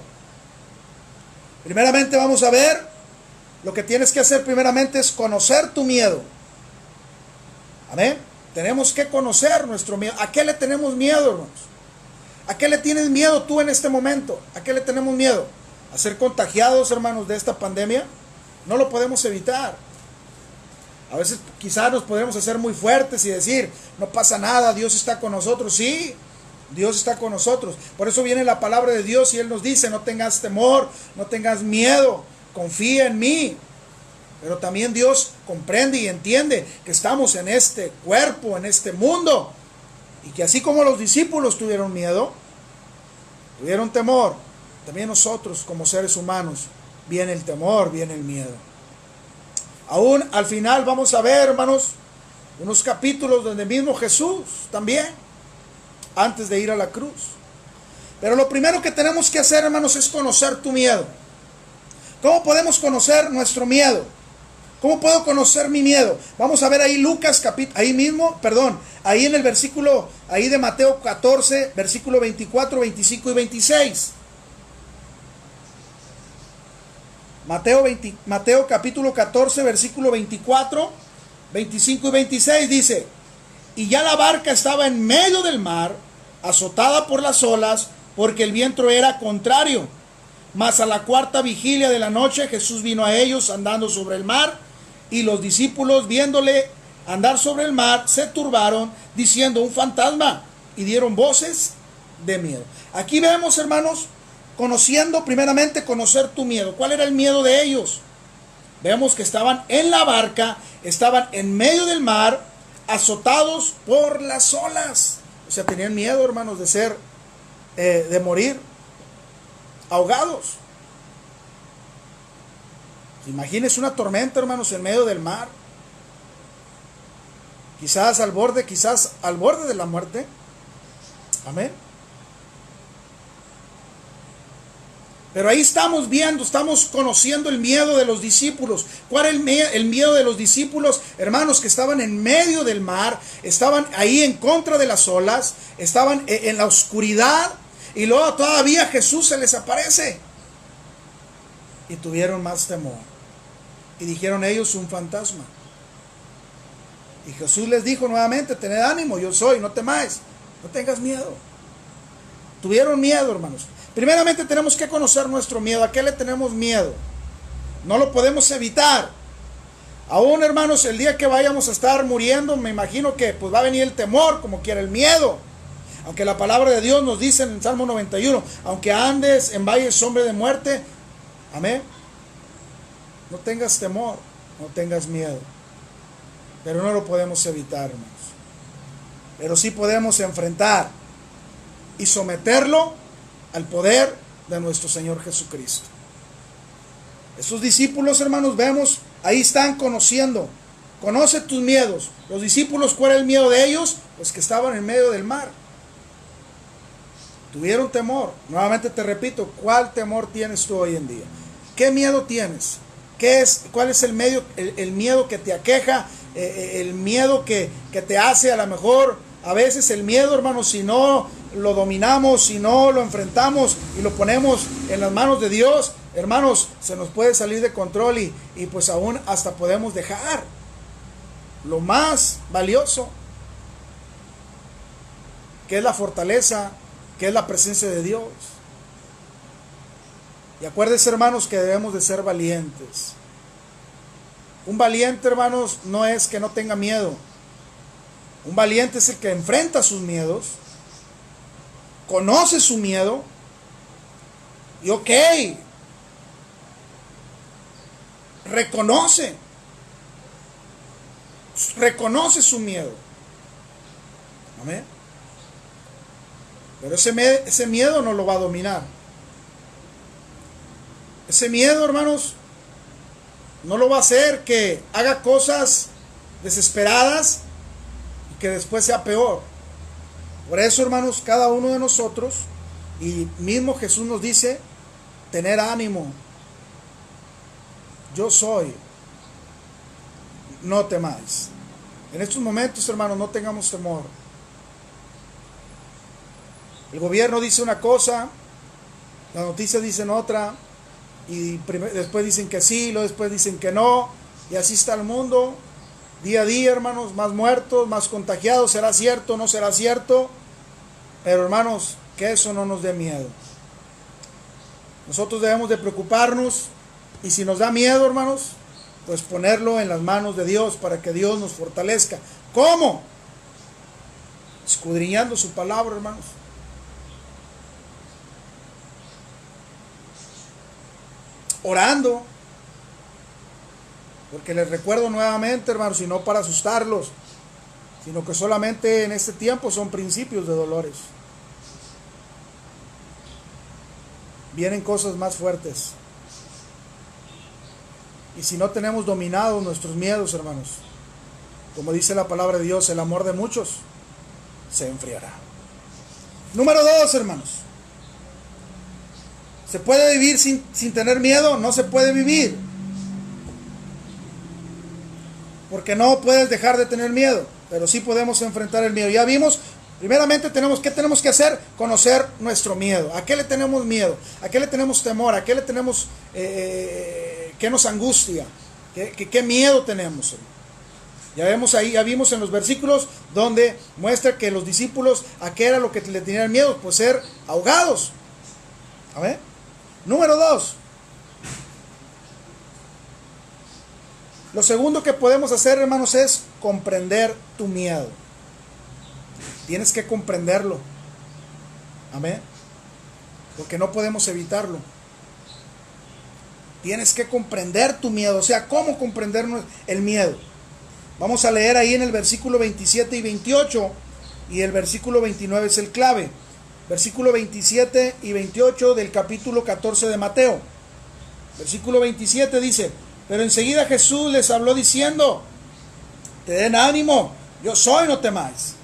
Primeramente vamos a ver, lo que tienes que hacer primeramente es conocer tu miedo. Amén. Tenemos que conocer nuestro miedo. ¿A qué le tenemos miedo, hermanos? ¿A qué le tienes miedo tú en este momento? ¿A qué le tenemos miedo? ¿A ser contagiados, hermanos, de esta pandemia? No lo podemos evitar. A veces quizás nos podemos hacer muy fuertes y decir: no pasa nada, Dios está con nosotros. Sí, Dios está con nosotros. Por eso viene la palabra de Dios y Él nos dice: no tengas temor, no tengas miedo, confía en mí. Pero también Dios comprende y entiende que estamos en este cuerpo, en este mundo, y que así como los discípulos tuvieron miedo, tuvieron temor, también nosotros como seres humanos viene el temor, viene el miedo. Aún al final vamos a ver, hermanos, unos capítulos donde mismo Jesús también, antes de ir a la cruz. Pero lo primero que tenemos que hacer, hermanos, es conocer tu miedo. ¿Cómo podemos conocer nuestro miedo? ¿Cómo puedo conocer mi miedo? Vamos a ver ahí ahí en el versículo, ahí de Mateo 14, versículo 24, 25 y 26. Mateo capítulo 14, versículo 24, 25 y 26 dice: y ya la barca estaba en medio del mar, azotada por las olas, porque el viento era contrario. Mas a la 4ª vigilia de la noche Jesús vino a ellos andando sobre el mar, y los discípulos, viéndole andar sobre el mar, se turbaron, diciendo: un fantasma, y dieron voces de miedo. Aquí vemos, hermanos, conocer tu miedo. ¿Cuál era el miedo de ellos? Vemos que estaban en la barca, estaban en medio del mar, azotados por las olas. O sea, tenían miedo, hermanos, de morir ahogados. Imagínense una tormenta, hermanos, en medio del mar. Quizás al borde de la muerte. Amén. Pero ahí estamos viendo, estamos conociendo el miedo de los discípulos. ¿Cuál es el miedo de los discípulos? Hermanos, que estaban en medio del mar, estaban ahí en contra de las olas, estaban en la oscuridad, y luego todavía Jesús se les aparece. Y tuvieron más temor. Y dijeron ellos: un fantasma. Y Jesús les dijo nuevamente: tened ánimo, yo soy, no temáis, no tengas miedo. Tuvieron miedo, hermanos. Primeramente tenemos que conocer nuestro miedo. ¿A qué le tenemos miedo? No lo podemos evitar. Aún, hermanos, el día que vayamos a estar muriendo, me imagino que pues va a venir el temor, como quiera el miedo. Aunque la palabra de Dios nos dice en el Salmo 91, aunque andes en valle sombra de muerte, amén, no tengas temor, no tengas miedo. Pero no lo podemos evitar, hermanos. Pero sí podemos enfrentar y someterlo al poder de nuestro Señor Jesucristo. Esos discípulos, hermanos, vemos Ahí están conociendo. Conoce tus miedos. Los discípulos, ¿cuál era el miedo de ellos? Pues que estaban en medio del mar. Tuvieron temor. Nuevamente te repito, ¿cuál temor tienes tú hoy en día? ¿Qué miedo tienes? ¿Cuál es el miedo que te aqueja? El miedo que te hace a lo mejor, a veces el miedo, hermanos, si no lo dominamos, si no lo enfrentamos y lo ponemos en las manos de Dios, hermanos, se nos puede salir de control y pues aún hasta podemos dejar lo más valioso, que es la fortaleza, que es la presencia de Dios. Y acuérdense, hermanos, que debemos de ser valientes. Un valiente, hermanos, no es que no tenga miedo. Un valiente es el que enfrenta sus miedos, conoce su miedo y reconoce su miedo. Amén. Pero ese miedo no lo va a dominar. Ese miedo, hermanos, no lo va a hacer que haga cosas desesperadas y que después sea peor. Por eso, hermanos, cada uno de nosotros, y mismo Jesús nos dice, tener ánimo. Yo soy. No temáis. En estos momentos, hermanos, no tengamos temor. El gobierno dice una cosa, las noticias dicen otra, y después dicen que sí, luego después dicen que no, y así está el mundo, día a día, hermanos, más muertos, más contagiados, ¿será cierto? ¿No será cierto? Pero, hermanos, que eso no nos dé miedo. Nosotros debemos de preocuparnos, y si nos da miedo, hermanos, pues ponerlo en las manos de Dios para que Dios nos fortalezca. ¿Cómo? Escudriñando su palabra, hermanos. Orando, porque les recuerdo nuevamente, hermanos, y no para asustarlos, sino que solamente en este tiempo son principios de dolores. Vienen cosas más fuertes. Y si no tenemos dominados nuestros miedos, hermanos, como dice la palabra de Dios, el amor de muchos se enfriará. Número 2, hermanos. ¿Se puede vivir sin tener miedo? No se puede vivir. Porque no puedes dejar de tener miedo, pero sí podemos enfrentar el miedo. Ya vimos, primeramente ¿qué tenemos que hacer? Conocer nuestro miedo. ¿A qué le tenemos miedo? ¿A qué le tenemos temor? ¿A qué le tenemos, qué nos angustia? ¿Qué miedo tenemos? Ya vimos en los versículos donde muestra que los discípulos, ¿a qué era lo que le tenían miedo? Pues ser ahogados. A ver. Número 2. Lo segundo que podemos hacer, hermanos, es comprender tu miedo. Tienes que comprenderlo. Amén. Porque no podemos evitarlo. Tienes que comprender tu miedo. O sea, ¿cómo comprender el miedo? Vamos a leer ahí en el versículo 27 y 28. Y el versículo 29 es el clave. Versículo 27 y 28 del capítulo 14 de Mateo. Versículo 27 dice: pero enseguida Jesús les habló diciendo: te den ánimo, yo soy, no temáis.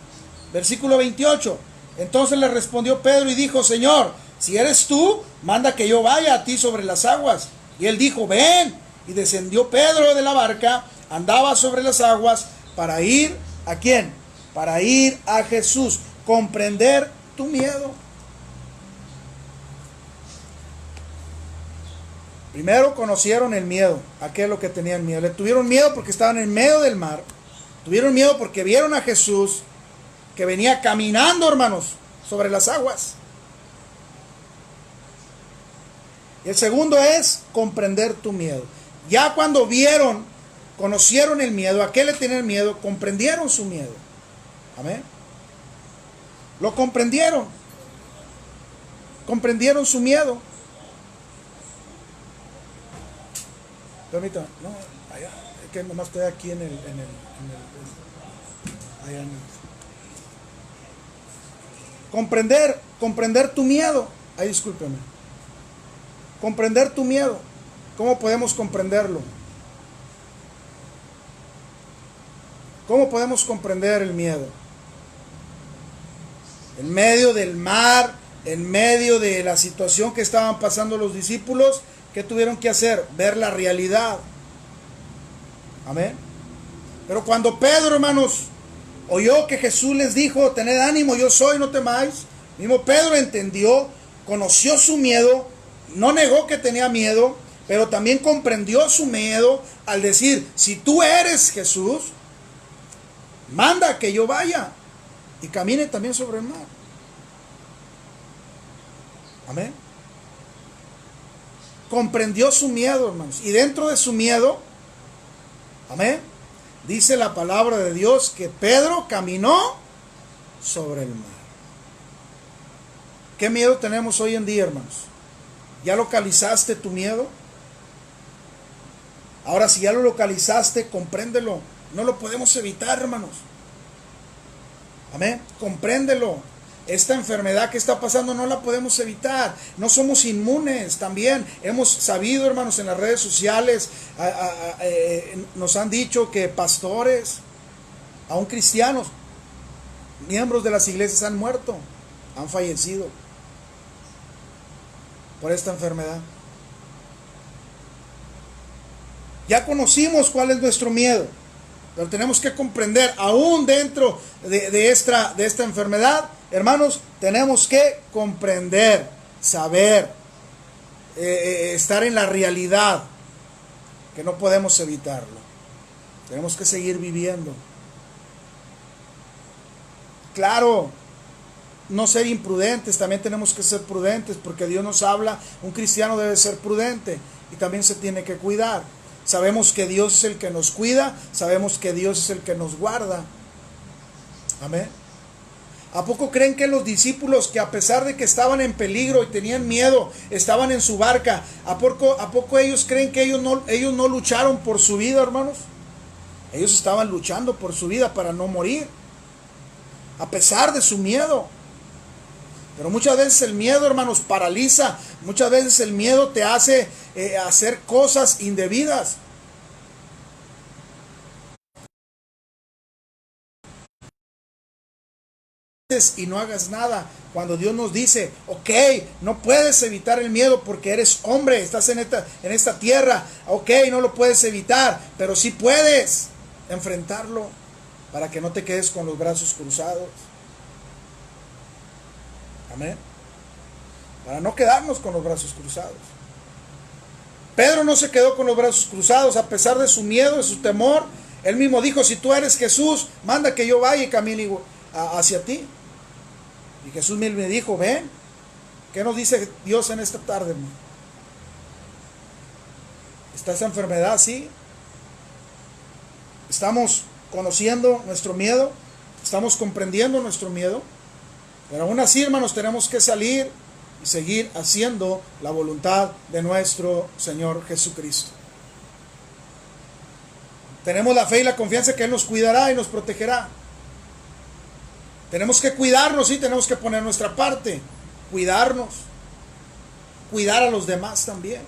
Versículo 28. Entonces le respondió Pedro y dijo: Señor, si eres tú, manda que yo vaya a ti sobre las aguas. Y él dijo: ven. Y descendió Pedro de la barca, andaba sobre las aguas para ir ¿a quién? Para ir a Jesús. Comprender tu miedo. Primero conocieron el miedo. ¿A qué es lo que tenían miedo? Le tuvieron miedo porque estaban en medio del mar. Tuvieron miedo porque vieron a Jesús que venía caminando, hermanos, sobre las aguas. Y el segundo es comprender tu miedo. Ya cuando conocieron el miedo, ¿a qué le tenían miedo? Comprendieron su miedo. Amén. Lo comprendieron. Comprendieron su miedo. Permítame, no, allá, es que nomás estoy aquí allá comprender tu miedo. Ay, discúlpeme. Comprender tu miedo. ¿Cómo podemos comprenderlo? ¿Cómo podemos comprender el miedo? En medio del mar, en medio de la situación que estaban pasando los discípulos, ¿qué tuvieron que hacer? Ver la realidad. Amén. Pero cuando Pedro, hermanos, oyó que Jesús les dijo, tened ánimo, yo soy, no temáis. Mismo Pedro entendió, conoció su miedo, no negó que tenía miedo, pero también comprendió su miedo al decir, si tú eres Jesús, manda que yo vaya y camine también sobre el mar. Amén. Comprendió su miedo, hermanos. Y dentro de su miedo, amén, dice la palabra de Dios que Pedro caminó sobre el mar. ¿Qué miedo tenemos hoy en día, hermanos? ¿Ya localizaste tu miedo? Ahora, si ya lo localizaste, compréndelo. No lo podemos evitar, hermanos. Amén. Compréndelo. Esta enfermedad que está pasando no la podemos evitar. No somos inmunes también. Hemos sabido, hermanos, en las redes sociales, nos han dicho que pastores, aún cristianos, miembros de las iglesias han muerto, han fallecido por esta enfermedad. Ya conocimos cuál es nuestro miedo, pero tenemos que comprender, aún dentro de esta enfermedad, hermanos, tenemos que comprender, saber, estar en la realidad, que no podemos evitarlo. Tenemos que seguir viviendo. Claro, no ser imprudentes, también tenemos que ser prudentes, porque Dios nos habla, un cristiano debe ser prudente y también se tiene que cuidar. Sabemos que Dios es el que nos cuida, sabemos que Dios es el que nos guarda. Amén. ¿A poco creen que los discípulos, que a pesar de que estaban en peligro y tenían miedo, estaban en su barca, ¿a poco ellos creen que ellos no lucharon por su vida, hermanos? Ellos estaban luchando por su vida para no morir, a pesar de su miedo. Pero muchas veces el miedo, hermanos, paraliza. Muchas veces el miedo te hace hacer cosas indebidas. Y no hagas nada. Cuando Dios nos dice, ok, no puedes evitar el miedo porque eres hombre, estás en esta tierra, ok, no lo puedes evitar, pero sí puedes enfrentarlo para que no te quedes con los brazos cruzados. Amén. Para no quedarnos con los brazos cruzados. Pedro no se quedó con los brazos cruzados a pesar de su miedo, de su temor. Él mismo dijo, si tú eres Jesús, manda que yo vaya y camine hacia ti. Y Jesús me dijo, ven. ¿Qué nos dice Dios en esta tarde, hermano? ¿Está esa enfermedad? Sí. Estamos conociendo nuestro miedo. Estamos comprendiendo nuestro miedo. Pero aún así, hermanos, tenemos que salir y seguir haciendo la voluntad de nuestro Señor Jesucristo. Tenemos la fe y la confianza que Él nos cuidará y nos protegerá. Tenemos que cuidarnos, sí, tenemos que poner nuestra parte, cuidarnos, cuidar a los demás también.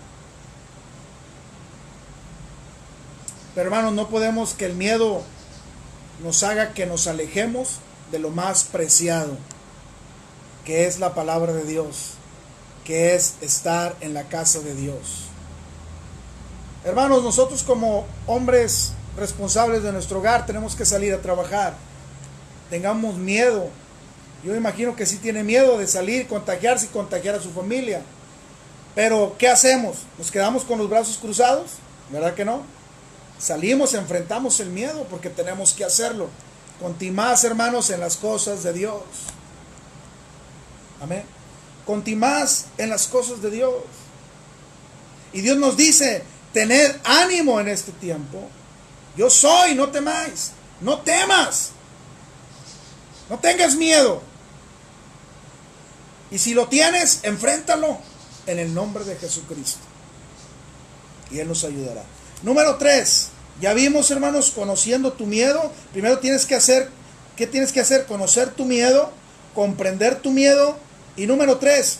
Pero hermanos, no podemos que el miedo nos haga que nos alejemos de lo más preciado, que es la palabra de Dios, que es estar en la casa de Dios. Hermanos, nosotros como hombres responsables de nuestro hogar tenemos que salir a trabajar. Tengamos miedo. Yo imagino que sí tiene miedo de salir, contagiarse y contagiar a su familia. Pero, ¿qué hacemos? ¿Nos quedamos con los brazos cruzados? ¿Verdad que no? Salimos, enfrentamos el miedo porque tenemos que hacerlo. Contimás, hermanos, en las cosas de Dios. Amén. Contimás en las cosas de Dios. Y Dios nos dice, tened ánimo en este tiempo. Yo soy, no temáis. No temas. No tengas miedo. Y si lo tienes, enfréntalo en el nombre de Jesucristo. Y Él nos ayudará. Número 3. Ya vimos, hermanos, conociendo tu miedo. Primero tienes que hacer, ¿qué tienes que hacer? Conocer tu miedo, comprender tu miedo. Y número 3,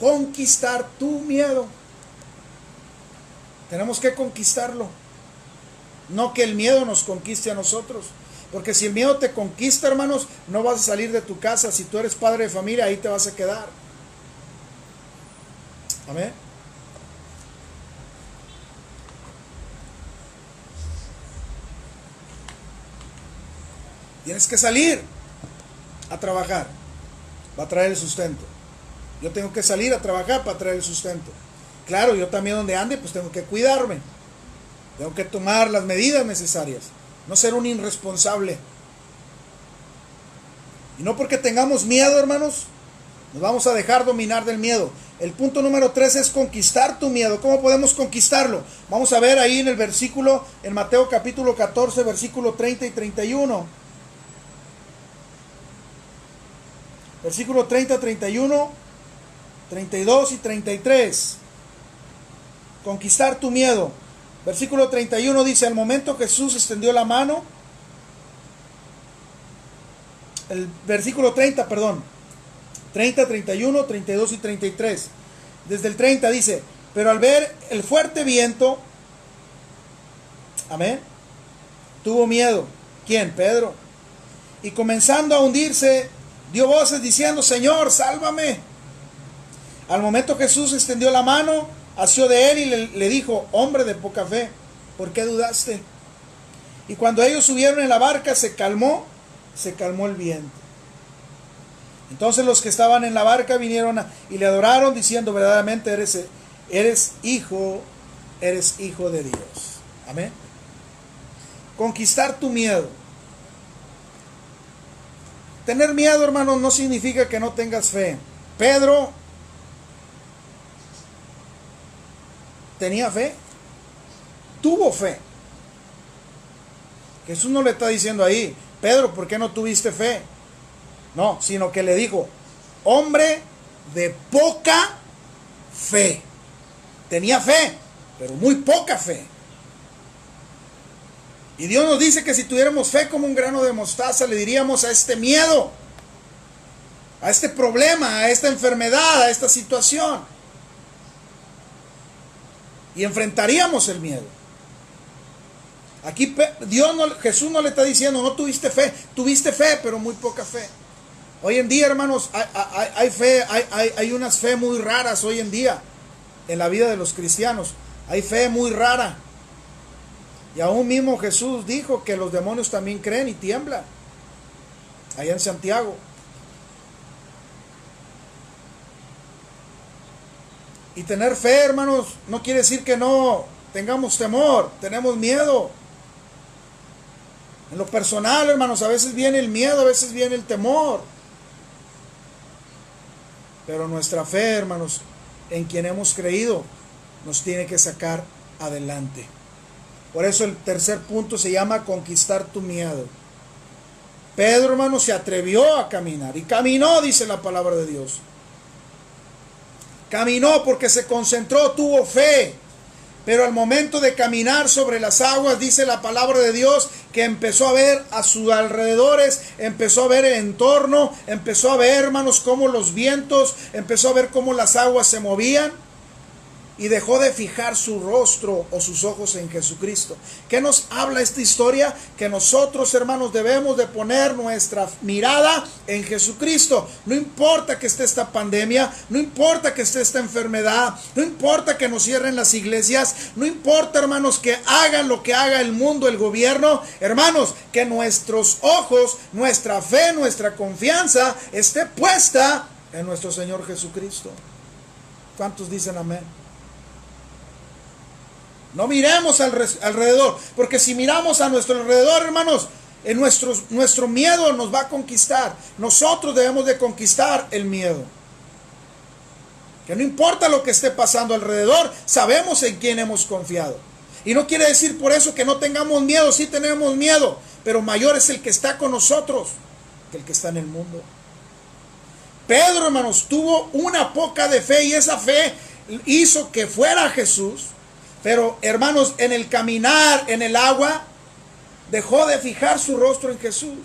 conquistar tu miedo. Tenemos que conquistarlo. No que el miedo nos conquiste a nosotros. Porque si el miedo te conquista, hermanos, no vas a salir de tu casa. Si tú eres padre de familia, ahí te vas a quedar. Amén. Tienes que salir a trabajar. Va a traer el sustento. Yo tengo que salir a trabajar para traer el sustento. Claro, yo también donde ande, pues tengo que cuidarme. Tengo que tomar las medidas necesarias. No ser un irresponsable. Y no porque tengamos miedo, hermanos, nos vamos a dejar dominar del miedo. El punto número 3 es conquistar tu miedo. ¿Cómo podemos conquistarlo? Vamos a ver ahí en el versículo, en Mateo capítulo 14, versículo 30 y 31. Versículo 30, 31, 32 y 33. Conquistar tu miedo. Versículo 31 dice, al momento Jesús extendió la mano. El versículo 30, perdón. 30, 31, 32 y 33. Desde el 30 dice, pero al ver el fuerte viento, amén, tuvo miedo. ¿Quién? Pedro. Y comenzando a hundirse, dio voces diciendo, Señor, sálvame. Al momento Jesús extendió la mano, asió de él y le dijo, hombre de poca fe, ¿por qué dudaste? Y cuando ellos subieron en la barca, se calmó el viento. Entonces los que estaban en la barca vinieron y le adoraron, diciendo, verdaderamente eres hijo de Dios. Amén. Conquistar tu miedo. Tener miedo, hermanos, no significa que no tengas fe. Pedro tenía fe, tuvo fe. Jesús no le está diciendo ahí, Pedro, ¿por qué no tuviste fe? No, sino que le dijo, hombre de poca fe. Tenía fe, pero muy poca fe. Y Dios nos dice que si tuviéramos fe como un grano de mostaza, le diríamos a este miedo, a este problema, a esta enfermedad, a esta situación. Y enfrentaríamos el miedo. Aquí Jesús no le está diciendo, no tuviste fe, pero muy poca fe. Hoy en día, hermanos, hay unas fe muy raras hoy en día en la vida de los cristianos. Hay fe muy rara. Y aún mismo Jesús dijo que los demonios también creen y tiemblan. Allá en Santiago. Y tener fe, hermanos, no quiere decir que no tengamos temor, tenemos miedo. En lo personal, hermanos, a veces viene el miedo, a veces viene el temor. Pero nuestra fe, hermanos, en quien hemos creído, nos tiene que sacar adelante. Por eso el tercer punto se llama conquistar tu miedo. Pedro, hermanos, se atrevió a caminar. Y caminó, dice la palabra de Dios. Caminó porque se concentró, tuvo fe. Pero al momento de caminar sobre las aguas, dice la palabra de Dios, que empezó a ver a sus alrededores, empezó a ver el entorno, empezó a ver, hermanos, cómo los vientos, empezó a ver cómo las aguas se movían. Y dejó de fijar su rostro o sus ojos en Jesucristo. ¿Qué nos habla esta historia? Que nosotros, hermanos, debemos de poner nuestra mirada en Jesucristo. No importa que esté esta pandemia, no importa que esté esta enfermedad, no importa que nos cierren las iglesias, no importa, hermanos, que hagan lo que haga el mundo, el gobierno. Hermanos, que nuestros ojos, nuestra fe, nuestra confianza esté puesta en nuestro Señor Jesucristo. ¿Cuántos dicen amén? No miremos alrededor, porque si miramos a nuestro alrededor, hermanos, nuestro miedo nos va a conquistar. Nosotros debemos de conquistar el miedo. Que no importa lo que esté pasando alrededor, sabemos en quién hemos confiado. Y no quiere decir por eso que no tengamos miedo, sí tenemos miedo, pero mayor es el que está con nosotros que el que está en el mundo. Pedro, hermanos, tuvo una poca de fe y esa fe hizo que fuera Jesús. Pero, hermanos, en el caminar en el agua, dejó de fijar su rostro en Jesús.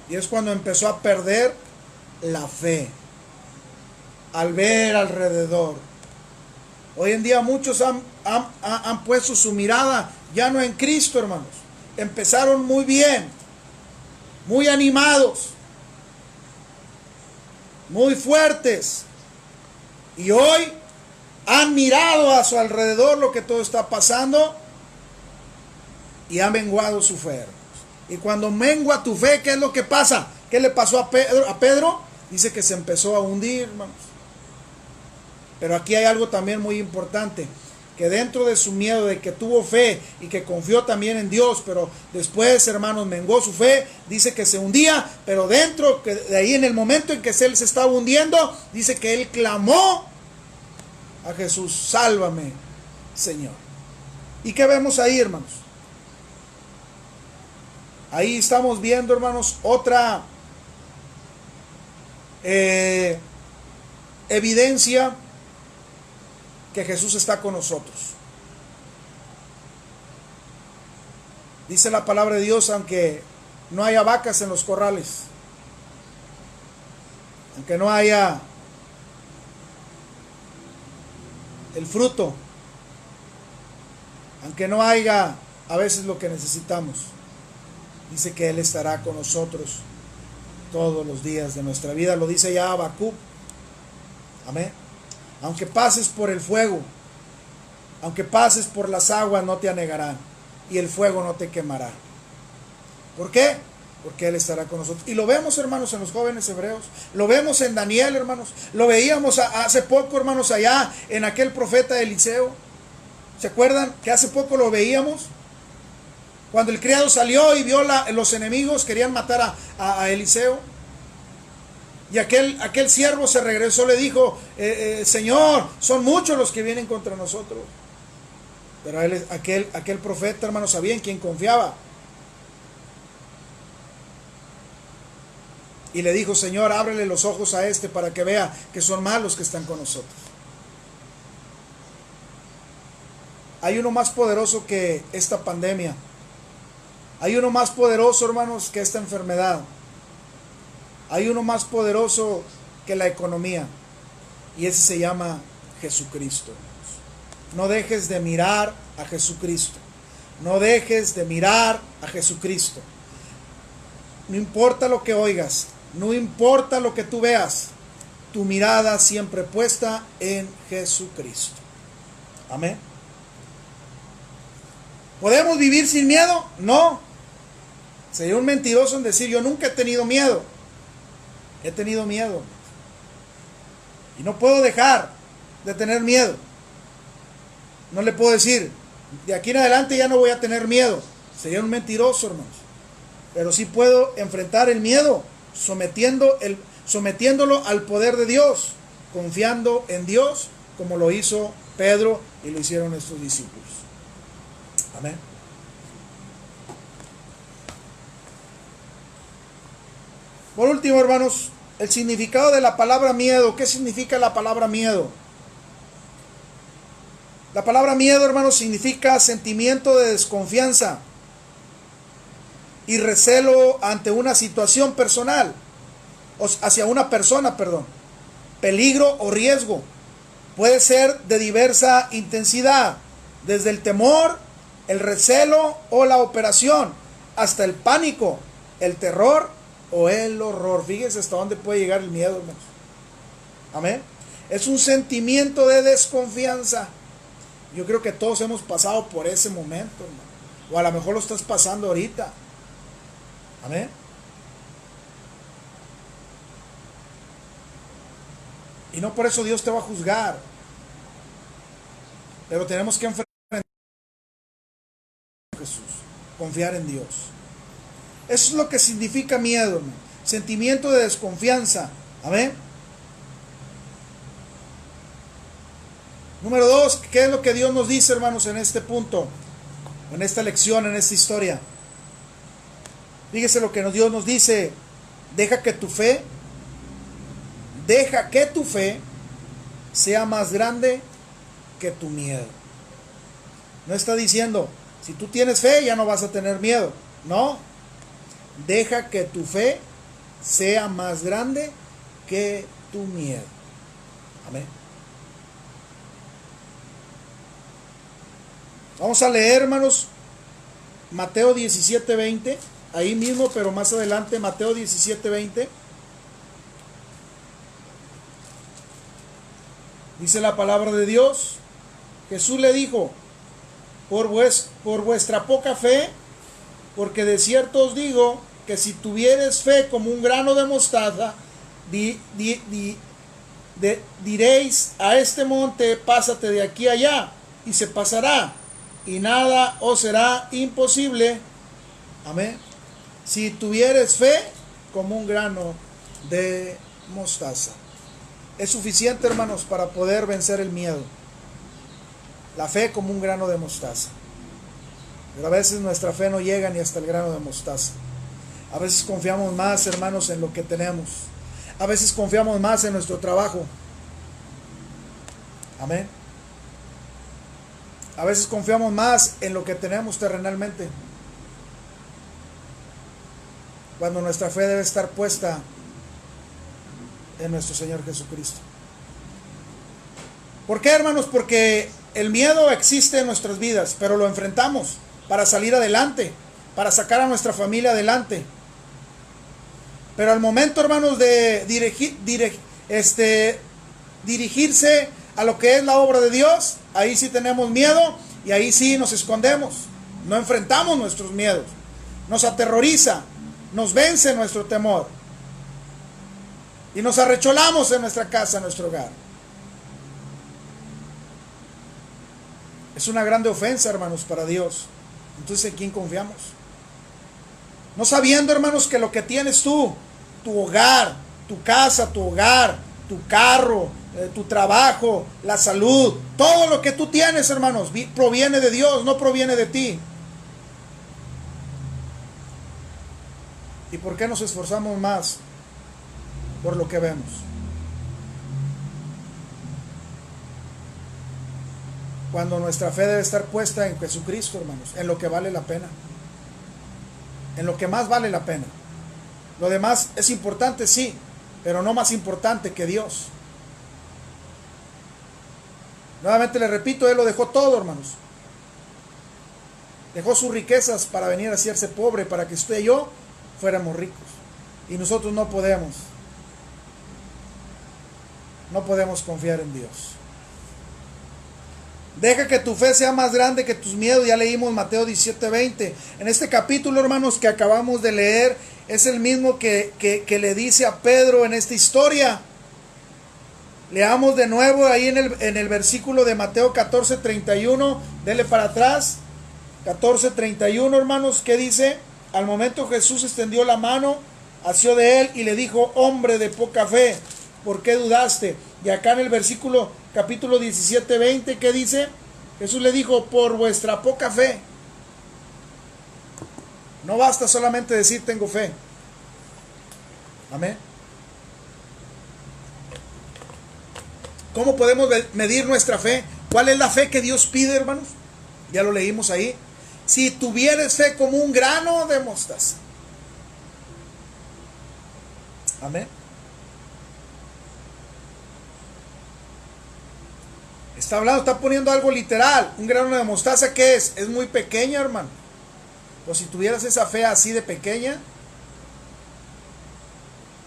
Y es cuando empezó a perder la fe. Al ver alrededor. Hoy en día muchos han puesto su mirada ya no en Cristo, hermanos. empezaron muy bien, muy animados, muy fuertes, y hoy han mirado a su alrededor lo que todo está pasando y ha menguado su fe. Y cuando mengua tu fe, ¿qué es lo que pasa? ¿Qué le pasó a Pedro? Dice que se empezó a hundir, hermanos. Pero aquí hay algo también muy importante, que dentro de su miedo, de que tuvo fe y que confió también en Dios, pero después, hermanos, menguó su fe, dice que se hundía, pero dentro de ahí, en el momento en que él se estaba hundiendo, dice que él clamó a Jesús: sálvame, Señor. ¿Y qué vemos ahí, hermanos? Ahí estamos viendo, hermanos, otra evidencia que Jesús está con nosotros. Dice la palabra de Dios: aunque no haya vacas en los corrales, aunque no haya el fruto, aunque no haya a veces lo que necesitamos, dice que Él estará con nosotros todos los días de nuestra vida. Lo dice ya Habacuc. Amén. Aunque pases por el fuego, aunque pases por las aguas, no te anegarán, y el fuego no te quemará. ¿Por qué? Porque Él estará con nosotros. Y lo vemos, hermanos, en los jóvenes hebreos. Lo vemos en Daniel, hermanos. Lo veíamos hace poco, hermanos, allá en aquel profeta Eliseo. ¿Se acuerdan que hace poco lo veíamos? Cuando el criado salió y vio los enemigos querían matar a Eliseo. Y aquel siervo se regresó, le dijo: Señor, son muchos los que vienen contra nosotros. Pero aquel profeta, hermano, sabía en quién confiaba. Y le dijo: Señor, ábrele los ojos a este para que vea que son malos que están con nosotros. Hay uno más poderoso que esta pandemia. Hay uno más poderoso, hermanos, que esta enfermedad. Hay uno más poderoso que la economía, y ese se llama Jesucristo. No dejes de mirar a Jesucristo. No dejes de mirar a Jesucristo. No importa lo que oigas, no importa lo que tú veas, tu mirada siempre puesta en Jesucristo. Amén. ¿Podemos vivir sin miedo? No. Sería un mentiroso en decir: yo nunca he tenido miedo. He tenido miedo. Y no puedo dejar de tener miedo. No le puedo decir: de aquí en adelante ya no voy a tener miedo. Sería un mentiroso, hermanos. Pero sí puedo enfrentar el miedo, sometiéndolo al poder de Dios, confiando en Dios, como lo hizo Pedro y lo hicieron estos discípulos. Amén. Por último, hermanos, el significado de la palabra miedo. ¿Qué significa la palabra miedo? La palabra miedo, hermanos, significa sentimiento de desconfianza y recelo ante una situación personal, o hacia una persona, peligro o riesgo. Puede ser de diversa intensidad, desde el temor, el recelo o la operación, hasta el pánico, el terror o el horror. Fíjense hasta dónde puede llegar el miedo, hermanos. Amén. Es un sentimiento de desconfianza. Yo creo que todos hemos pasado por ese momento, hermano. O a lo mejor lo estás pasando ahorita. Amén. Y no por eso Dios te va a juzgar. Pero tenemos que enfrentar a Jesús. Confiar en Dios. Eso es lo que significa miedo, hermano. Sentimiento de desconfianza. Amén. Número 2, ¿qué es lo que Dios nos dice, hermanos, en este punto? En esta lección, en esta historia. Fíjese lo que Dios nos dice: deja que tu fe sea más grande que tu miedo. No está diciendo: si tú tienes fe ya no vas a tener miedo. No. Deja que tu fe sea más grande que tu miedo. Amén. Vamos a leer, hermanos, Mateo 17:20, ahí mismo, pero más adelante, Mateo 17:20. Dice la palabra de Dios, Jesús le dijo, por vuestra poca fe, porque de cierto os digo que si tuvieres fe como un grano de mostaza, diréis a este monte, pásate de aquí a allá, y se pasará, y nada os será imposible. Amén. Si tuvieres fe como un grano de mostaza. Es suficiente, hermanos, para poder vencer el miedo. La fe como un grano de mostaza. Pero a veces nuestra fe no llega ni hasta el grano de mostaza. A veces confiamos más, hermanos, en lo que tenemos. A veces confiamos más en nuestro trabajo. Amén. A veces confiamos más en lo que tenemos terrenalmente, cuando nuestra fe debe estar puesta en nuestro Señor Jesucristo. ¿Por qué, hermanos? Porque el miedo existe en nuestras vidas, pero lo enfrentamos para salir adelante, para sacar a nuestra familia adelante. Pero al momento, hermanos, de dirigirse a lo que es la obra de Dios, ahí sí tenemos miedo y ahí sí nos escondemos. No enfrentamos nuestros miedos. Nos aterroriza, nos vence nuestro temor. Y nos arrecholamos en nuestra casa, en nuestro hogar. Es una grande ofensa, hermanos, para Dios. Entonces, ¿en quién confiamos? No sabiendo, hermanos, que lo que tienes tú, tu hogar, tu casa, tu hogar, tu carro, tu trabajo, la salud, todo lo que tú tienes, hermanos, proviene de Dios, no proviene de ti. ¿Y por qué nos esforzamos más por lo que vemos? Cuando nuestra fe debe estar puesta en Jesucristo, hermanos, en lo que vale la pena, en lo que más vale la pena. Lo demás es importante, sí, pero no más importante que Dios. Nuevamente le repito, Él lo dejó todo, hermanos. Dejó sus riquezas para venir a hacerse pobre, para que usted y yo fuéramos ricos. Y nosotros no podemos confiar en Dios. Deja que tu fe sea más grande que tus miedos. Ya leímos Mateo 17:20. En este capítulo, hermanos, que acabamos de leer, es el mismo que le dice a Pedro en esta historia. Leamos de nuevo ahí en el versículo de Mateo 14:31. Dele para atrás. 14:31, hermanos, ¿qué dice? Al momento Jesús extendió la mano, asió de él y le dijo: hombre de poca fe, ¿por qué dudaste? Y acá en el versículo capítulo 17:20, ¿qué dice? Jesús le dijo: por vuestra poca fe. No basta solamente decir tengo fe. Amén. ¿Cómo podemos medir nuestra fe? ¿Cuál es la fe que Dios pide, hermanos? Ya lo leímos ahí. Si tuvieres fe como un grano de mostaza. Amén. Está hablando, está poniendo algo literal. Un grano de mostaza, ¿qué es? Es muy pequeña, hermano. Pues si tuvieras esa fe así de pequeña,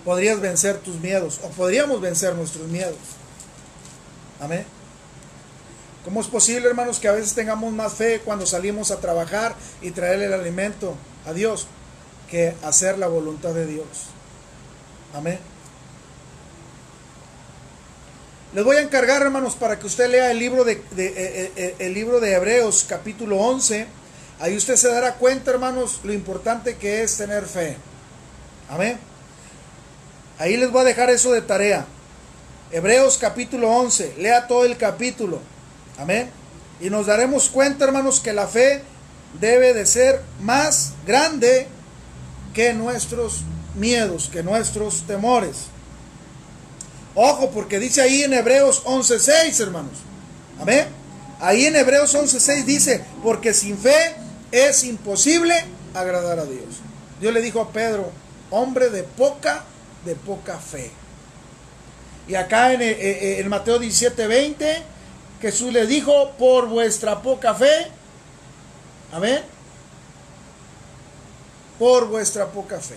podrías vencer tus miedos, o podríamos vencer nuestros miedos. Amén. ¿Cómo es posible, hermanos, que a veces tengamos más fe cuando salimos a trabajar y traerle el alimento a Dios que hacer la voluntad de Dios? Amén. Les voy a encargar, hermanos, para que usted lea el libro de Hebreos, capítulo 11. Ahí usted se dará cuenta, hermanos, lo importante que es tener fe. Amén. Ahí les voy a dejar eso de tarea. Hebreos capítulo 11. Lea todo el capítulo. Amén. Y nos daremos cuenta, hermanos, que la fe debe de ser más grande que nuestros miedos, que nuestros temores. Ojo, porque dice ahí en Hebreos 11:6, hermanos. Amén. Ahí en Hebreos 11:6 dice: porque sin fe es imposible agradar a Dios. Dios le dijo a Pedro: hombre de poca fe. Y acá en Mateo 17:20, Jesús le dijo: por vuestra poca fe. Amén. por vuestra poca fe.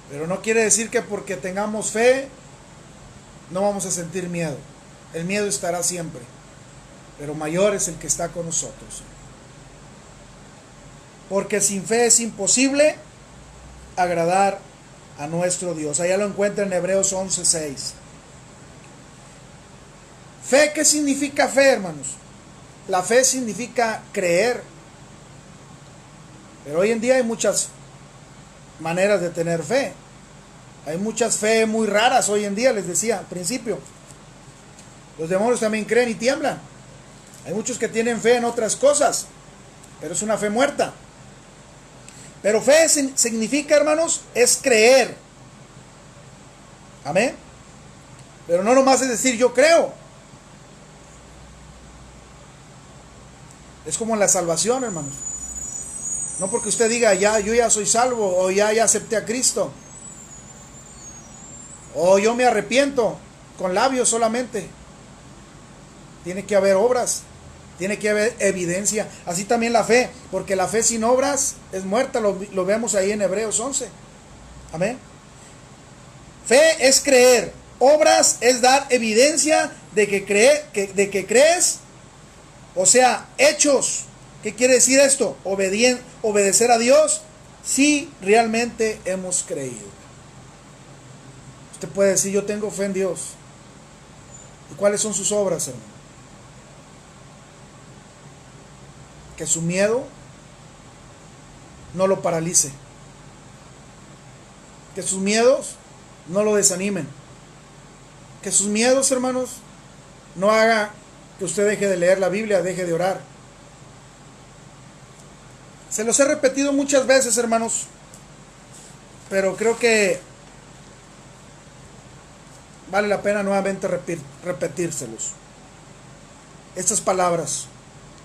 Pero no quiere decir que porque tengamos fe no vamos a sentir miedo. El miedo estará siempre, pero mayor es el que está con nosotros. Porque sin fe es imposible agradar a nuestro Dios. Allá lo encuentra en Hebreos 11:6. Fe, ¿qué significa fe, hermanos? La fe significa creer. Pero hoy en día hay muchas maneras de tener fe. Hay muchas fe muy raras hoy en día, les decía al principio. Los demonios también creen y tiemblan. Hay muchos que tienen fe en otras cosas, pero es una fe muerta. Pero fe significa, hermanos, es creer. Amén. Pero no nomás es decir yo creo. Es como en la salvación, hermanos. No porque usted diga yo ya soy salvo, o ya acepté a Cristo, o yo me arrepiento con labios solamente. Tiene que haber obras, tiene que haber evidencia. Así también la fe, porque la fe sin obras es muerta. Lo vemos ahí en Hebreos 11. Amén. Fe es creer, obras es dar evidencia de que crees, o sea, hechos. ¿Qué quiere decir esto? Obedecer a Dios si realmente hemos creído. Usted puede decir, yo tengo fe en Dios. ¿Y cuáles son sus obras, hermano? Que su miedo no lo paralice. Que sus miedos no lo desanimen. Que sus miedos, hermanos, no haga que usted deje de leer la Biblia, deje de orar. Se los he repetido muchas veces, hermanos, pero creo que vale la pena nuevamente repetírselos. Estas palabras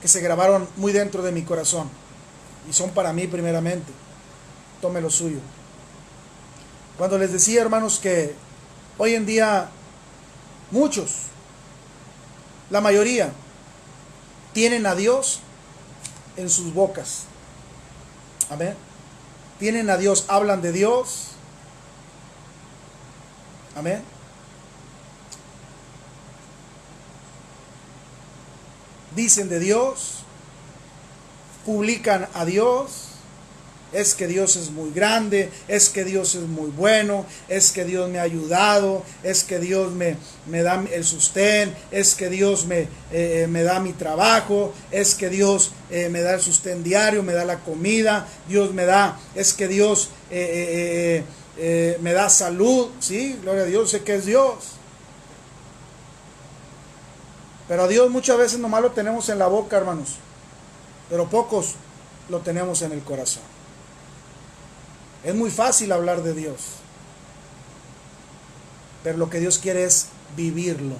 que se grabaron muy dentro de mi corazón y son para mí primeramente. Tome lo suyo. Cuando les decía, hermanos, que hoy en día muchos, la mayoría, tienen a Dios en sus bocas. Amén. Tienen a Dios, hablan de Dios. Amén. Dicen de Dios, publican a Dios, es que Dios es muy grande, es que Dios es muy bueno, es que Dios me ha ayudado, es que Dios me da el sustén, es que Dios me da mi trabajo, es que Dios me da el sustén diario, me da la comida, Dios me da, es que Dios me da salud, sí, gloria a Dios, sé que es Dios. Pero a Dios muchas veces nomás lo tenemos en la boca, hermanos, pero pocos lo tenemos en el corazón. Es muy fácil hablar de Dios, pero lo que Dios quiere es vivirlo.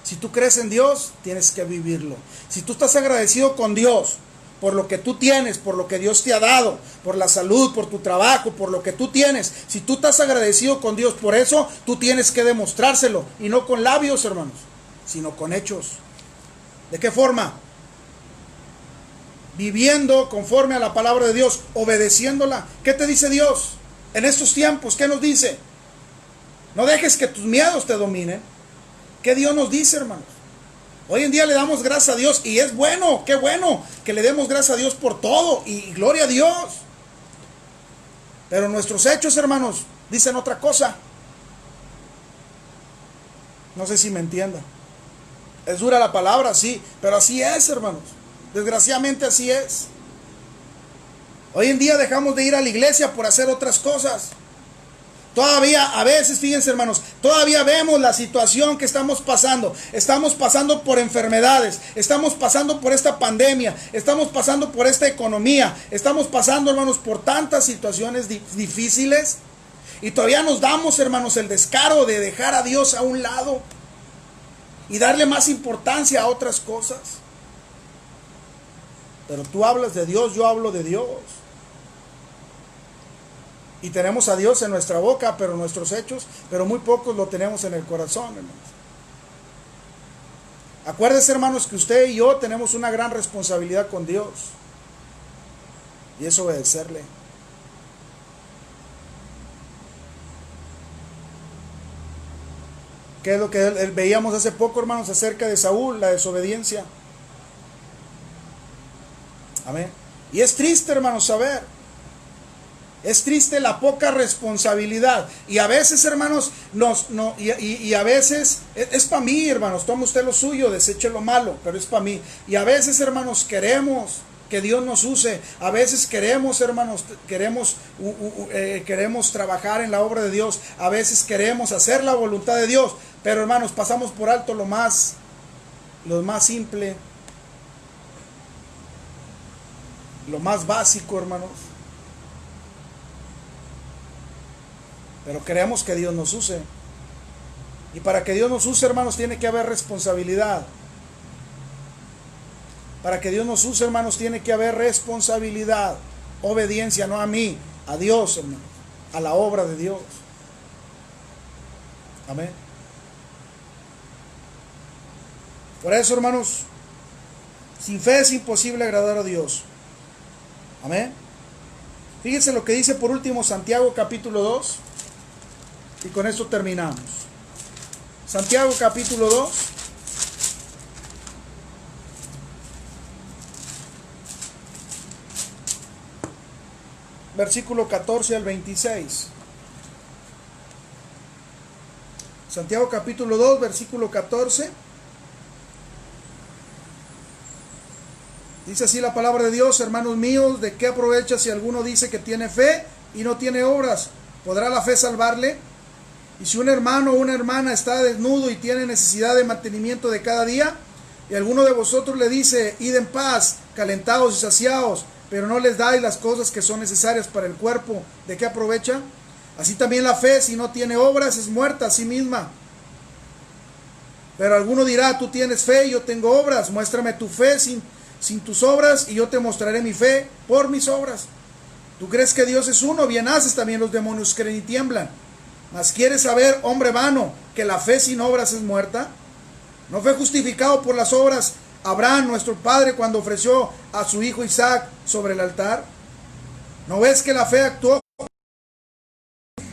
Si tú crees en Dios, tienes que vivirlo. Si tú estás agradecido con Dios por lo que tú tienes, por lo que Dios te ha dado, por la salud, por tu trabajo, por lo que tú tienes, si tú estás agradecido con Dios por eso, tú tienes que demostrárselo, y no con labios, hermanos, sino con hechos. ¿De qué forma? Viviendo conforme a la palabra de Dios, obedeciéndola. ¿Qué te dice Dios en estos tiempos? ¿Qué nos dice? No dejes que tus miedos te dominen. ¿Qué Dios nos dice, hermanos? Hoy en día le damos gracias a Dios, y es bueno, qué bueno que le demos gracias a Dios por todo, y gloria a Dios. Pero nuestros hechos, hermanos, dicen otra cosa. No sé si me entiendan. Es dura la palabra, sí, pero así es, hermanos. Desgraciadamente así es. Hoy en día dejamos de ir a la iglesia por hacer otras cosas. Todavía, a veces, fíjense, hermanos, todavía vemos la situación que estamos pasando. Estamos pasando por enfermedades, estamos pasando por esta pandemia, estamos pasando por esta economía, estamos pasando, hermanos, por tantas situaciones difíciles. Y todavía nos damos, hermanos, el descaro de dejar a Dios a un lado y darle más importancia a otras cosas. Pero tú hablas de Dios, yo hablo de Dios. Y tenemos a Dios en nuestra boca, pero nuestros hechos, pero muy pocos lo tenemos en el corazón, hermanos. Acuérdense, hermanos, que usted y yo tenemos una gran responsabilidad con Dios. Y es obedecerle. ¿Qué es lo que veíamos hace poco, hermanos, acerca de Saúl? La desobediencia. Amén. Y es triste, hermanos, saber. Es triste la poca responsabilidad. Y a veces, hermanos, y a veces, es para mí, hermanos, tome usted lo suyo, deseche lo malo, pero es para mí. Y a veces, hermanos, queremos que Dios nos use. A veces queremos, hermanos, queremos trabajar en la obra de Dios. A veces queremos hacer la voluntad de Dios. Pero, hermanos, pasamos por alto lo más simple, lo más básico, hermanos. Pero queremos que Dios nos use. Y para que Dios nos use, hermanos, tiene que haber responsabilidad. Para que Dios nos use, hermanos, tiene que haber responsabilidad. Obediencia, no a mí, a Dios, hermanos. A la obra de Dios. Amén. Por eso, hermanos, sin fe es imposible agradar a Dios. Amén. Fíjense lo que dice por último Santiago capítulo 2. Y con esto terminamos. Santiago capítulo 2. Versículo 14 al 26. Santiago capítulo 2, versículo 14. Dice así la palabra de Dios: hermanos míos, ¿de qué aprovecha si alguno dice que tiene fe y no tiene obras? ¿Podrá la fe salvarle? Y si un hermano o una hermana está desnudo y tiene necesidad de mantenimiento de cada día, y alguno de vosotros le dice, id en paz, calentados y saciados, pero no les dais las cosas que son necesarias para el cuerpo, ¿de qué aprovecha? Así también la fe, si no tiene obras, es muerta a sí misma. Pero alguno dirá, tú tienes fe y yo tengo obras, muéstrame tu fe sin tus obras, y yo te mostraré mi fe por mis obras. ¿Tú crees que Dios es uno? Bien haces, también los demonios creen y tiemblan. Mas ¿quieres saber, hombre vano, que la fe sin obras es muerta? ¿No fue justificado por las obras Abraham, nuestro padre, cuando ofreció a su hijo Isaac sobre el altar? ¿No ves que la fe actuó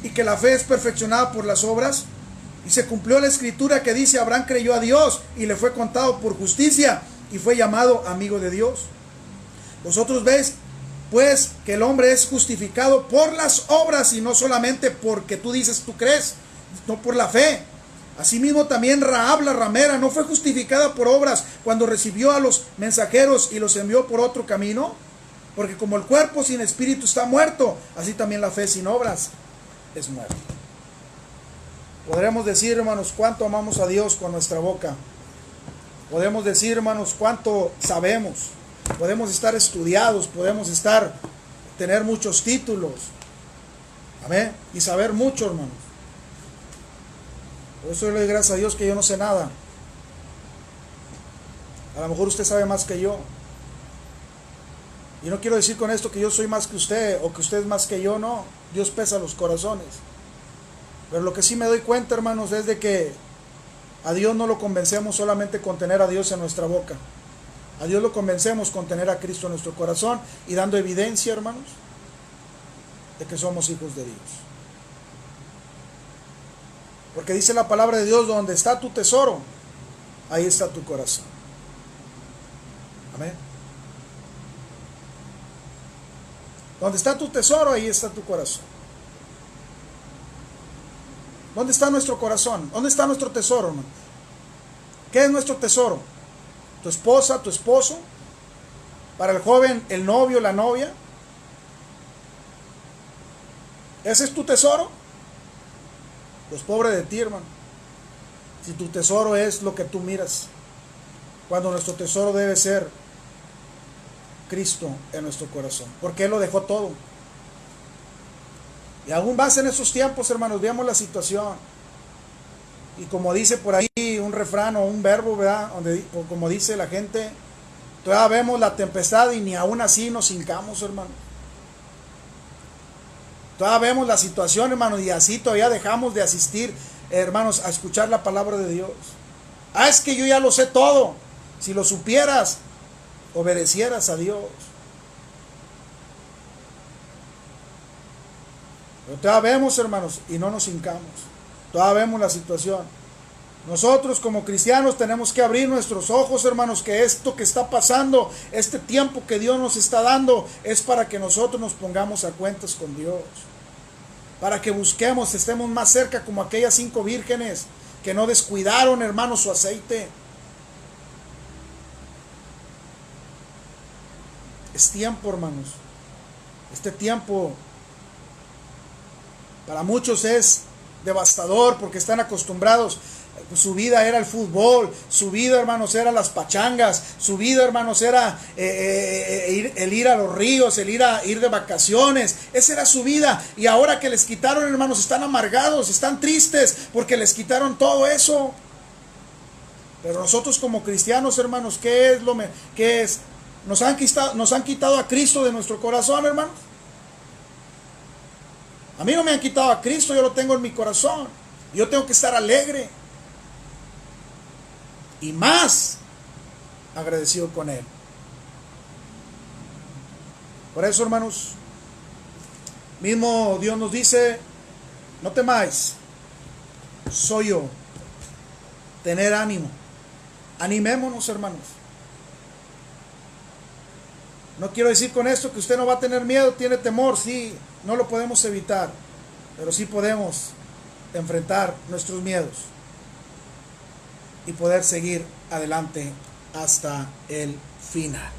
y que la fe es perfeccionada por las obras? Y se cumplió la escritura que dice, Abraham creyó a Dios y le fue contado por justicia y fue llamado amigo de Dios. Vosotros veis pues que el hombre es justificado por las obras y no solamente porque tú dices tú crees, no por la fe. Asimismo también Rahab la ramera no fue justificada por obras cuando recibió a los mensajeros y los envió por otro camino, porque como el cuerpo sin espíritu está muerto, así también la fe sin obras es muerta. Podremos decir, hermanos, cuánto amamos a Dios con nuestra boca. Podemos decir, hermanos, cuánto sabemos. Podemos estar estudiados, podemos tener muchos títulos. Amén. Y saber mucho, hermanos. Por eso yo le doy gracias a Dios que yo no sé nada. A lo mejor usted sabe más que yo. Y no quiero decir con esto que yo soy más que usted o que usted es más que yo, no. Dios pesa los corazones. Pero lo que sí me doy cuenta, hermanos, es de que a Dios no lo convencemos solamente con tener a Dios en nuestra boca. A Dios lo convencemos con tener a Cristo en nuestro corazón y dando evidencia, hermanos, de que somos hijos de Dios. Porque dice la palabra de Dios, donde está tu tesoro, ahí está tu corazón. Amén. Donde está tu tesoro, ahí está tu corazón. ¿Dónde está nuestro corazón? ¿Dónde está nuestro tesoro, hermano? ¿Qué es nuestro tesoro? ¿Tu esposa, tu esposo? Para el joven, el novio, la novia. ¿Ese es tu tesoro? Pues pobre de ti, hermano. Si tu tesoro es lo que tú miras, cuando nuestro tesoro debe ser Cristo en nuestro corazón, porque Él lo dejó todo. Y aún más en esos tiempos, hermanos, veamos la situación. Y como dice por ahí un refrán o un verbo, ¿verdad? Como dice la gente, todavía vemos la tempestad y ni aún así nos hincamos, hermano. Todavía vemos la situación, hermano, y así todavía dejamos de asistir, hermanos, a escuchar la palabra de Dios. Ah, es que yo ya lo sé todo. Si lo supieras, obedecieras a Dios. Pero todavía vemos, hermanos, y no nos hincamos. Todavía vemos la situación. Nosotros como cristianos tenemos que abrir nuestros ojos, hermanos, que esto que está pasando, este tiempo que Dios nos está dando, es para que nosotros nos pongamos a cuentas con Dios. Para que busquemos, estemos más cerca como aquellas 5 vírgenes que no descuidaron, hermanos, su aceite. Es tiempo, hermanos. Este tiempo para muchos es devastador porque están acostumbrados. Su vida era el fútbol, su vida, hermanos, era las pachangas, su vida, hermanos, era el ir a los ríos, el ir de vacaciones. Esa era su vida. Y ahora que les quitaron, hermanos, están amargados, están tristes porque les quitaron todo eso. Pero nosotros como cristianos, hermanos, ¿qué es? Nos han quitado a Cristo de nuestro corazón, hermanos. A mí no me han quitado a Cristo, yo lo tengo en mi corazón. Yo tengo que estar alegre. Y más agradecido con Él. Por eso, hermanos, mismo Dios nos dice, no temáis, soy yo. Tener ánimo. Animémonos, hermanos. No quiero decir con esto que usted no va a tener miedo, tiene temor, sí, no lo podemos evitar, pero sí podemos enfrentar nuestros miedos y poder seguir adelante hasta el final.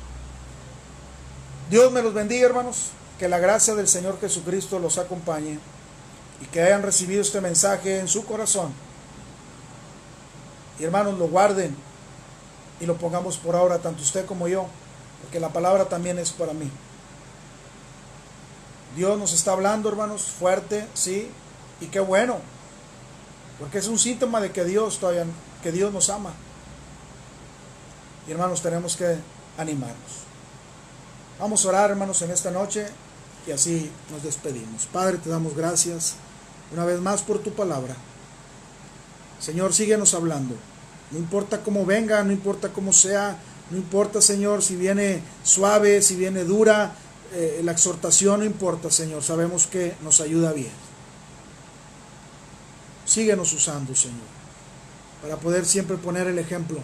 Dios me los bendiga, hermanos, que la gracia del Señor Jesucristo los acompañe y que hayan recibido este mensaje en su corazón. Y hermanos, lo guarden y lo pongamos por obra, tanto usted como yo, porque la palabra también es para mí. Dios nos está hablando, hermanos, fuerte, sí, y qué bueno, porque es un síntoma de que Dios nos ama. Y hermanos, tenemos que animarnos. Vamos a orar, hermanos, en esta noche y así nos despedimos. Padre, te damos gracias una vez más por tu palabra. Señor, síguenos hablando. No importa cómo venga, no importa cómo sea, no importa, Señor, si viene suave, si viene dura, la exhortación no importa, Señor. Sabemos que nos ayuda bien. Síguenos usando, Señor, para poder siempre poner el ejemplo.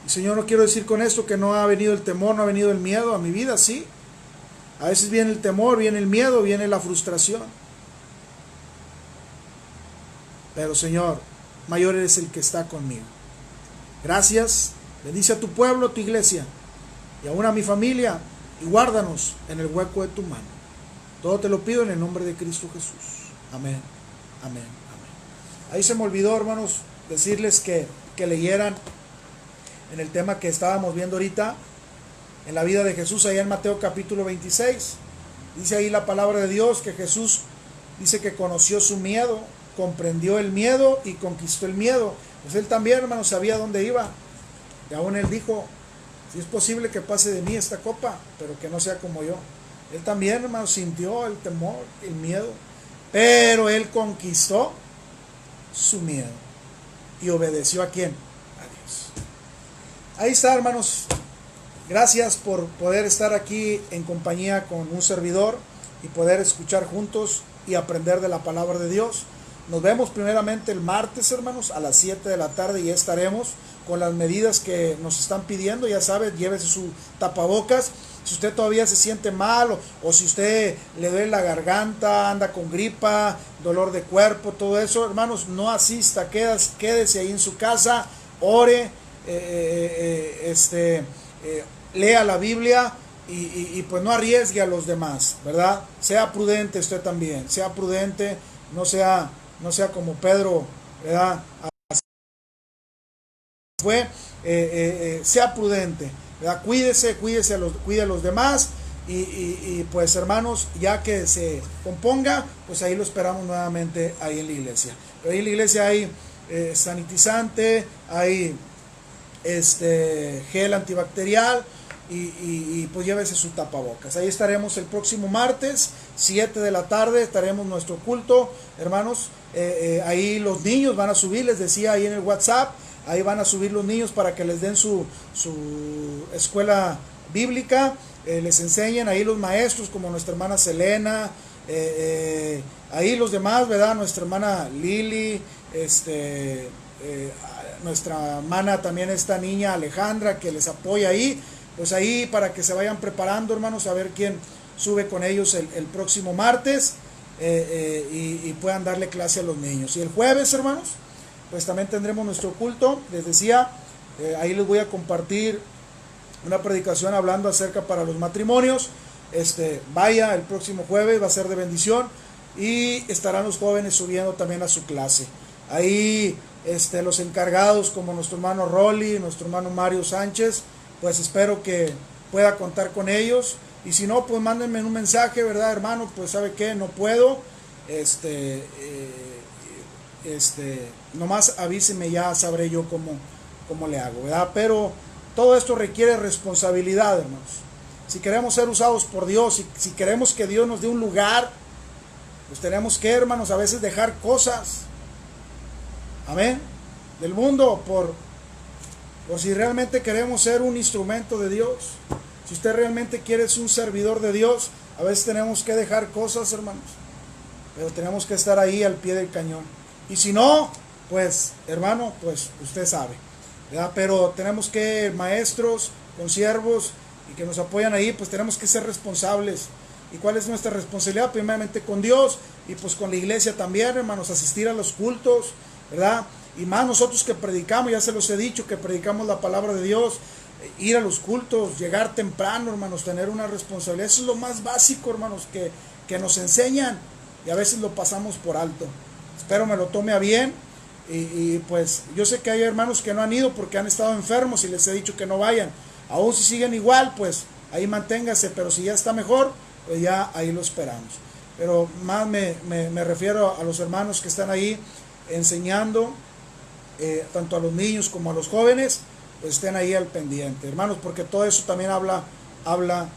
Y, Señor, no quiero decir con esto que no ha venido el temor, no ha venido el miedo a mi vida, sí. A veces viene el temor, viene el miedo, viene la frustración. Pero, Señor, mayor eres el que está conmigo. Gracias. Bendice a tu pueblo, a tu iglesia y aún a mi familia, y guárdanos en el hueco de tu mano. Todo te lo pido en el nombre de Cristo Jesús. Amén, amén, amén. Ahí se me olvidó, hermanos, decirles que leyeran en el tema que estábamos viendo ahorita, en la vida de Jesús, allá en Mateo capítulo 26. Dice ahí la palabra de Dios que Jesús dice que conoció su miedo, comprendió el miedo y conquistó el miedo. Pues él también, hermanos, sabía dónde iba. Y aún él dijo, si es posible que pase de mí esta copa, pero que no sea como yo. Él también, hermano, sintió el temor, el miedo, pero él conquistó su miedo. ¿Y obedeció a quién? A Dios. Ahí está, hermanos. Gracias por poder estar aquí en compañía con un servidor y poder escuchar juntos y aprender de la palabra de Dios. Nos vemos primeramente el martes, hermanos, a las 7 de la tarde, y ya estaremos con las medidas que nos están pidiendo. Ya sabe, llévese su tapabocas. Si usted todavía se siente mal o si usted le duele la garganta, anda con gripa, dolor de cuerpo, todo eso, hermanos, no asista, quédese ahí en su casa, ore, lea la Biblia y pues no arriesgue a los demás, ¿verdad? Sea prudente usted también, sea prudente, no sea como Pedro, ¿verdad? Sea prudente, ¿verdad? Cuide a los demás y pues, hermanos, ya que se componga, pues ahí lo esperamos nuevamente ahí en la iglesia. Pero ahí en la iglesia hay sanitizante, hay gel antibacterial y pues llévese su tapabocas. Ahí estaremos el próximo martes 7 de la tarde, estaremos nuestro culto, hermanos. Ahí los niños van a subir, les decía ahí en el WhatsApp, ahí van a subir los niños para que les den su escuela bíblica, les enseñen ahí los maestros como nuestra hermana Selena, ahí los demás, ¿verdad? Nuestra hermana Lili, nuestra hermana también, esta niña Alejandra que les apoya ahí, pues ahí para que se vayan preparando, hermanos, a ver quién sube con ellos el próximo martes, y puedan darle clase a los niños. Y el jueves, hermanos, pues también tendremos nuestro culto. Les decía, ahí les voy a compartir una predicación hablando acerca para los matrimonios. Vaya, el próximo jueves va a ser de bendición y estarán los jóvenes subiendo también a su clase. Ahí los encargados como nuestro hermano Rolly, nuestro hermano Mario Sánchez, pues espero que pueda contar con ellos. Y si no, pues mándenme un mensaje, ¿verdad, hermano? Pues sabe qué, no puedo. Nomás avíseme, ya sabré yo cómo le hago, ¿verdad? Pero todo esto requiere responsabilidad, hermanos. Si queremos ser usados por Dios, si queremos que Dios nos dé un lugar, pues tenemos que, hermanos, a veces dejar cosas, amén, del mundo por si realmente queremos ser un instrumento de Dios. Si usted realmente quiere ser un servidor de Dios, a veces tenemos que dejar cosas, hermanos, pero tenemos que estar ahí al pie del cañón. Y si no, pues, hermano, pues usted sabe, ¿verdad? Pero tenemos que, maestros, consiervos, y que nos apoyan ahí, pues tenemos que ser responsables. ¿Y cuál es nuestra responsabilidad? Primeramente con Dios, y pues con la iglesia también, hermanos, asistir a los cultos, ¿verdad? Y más nosotros que predicamos, ya se los he dicho, que predicamos la palabra de Dios, ir a los cultos, llegar temprano, hermanos, tener una responsabilidad. Eso es lo más básico, hermanos, que nos enseñan, y a veces lo pasamos por alto. Espero me lo tome a bien, y pues yo sé que hay hermanos que no han ido porque han estado enfermos y les he dicho que no vayan. Aún si siguen igual, pues ahí manténgase, pero si ya está mejor, pues ya ahí lo esperamos. Pero más me refiero a los hermanos que están ahí enseñando, tanto a los niños como a los jóvenes, pues estén ahí al pendiente, hermanos, porque todo eso también habla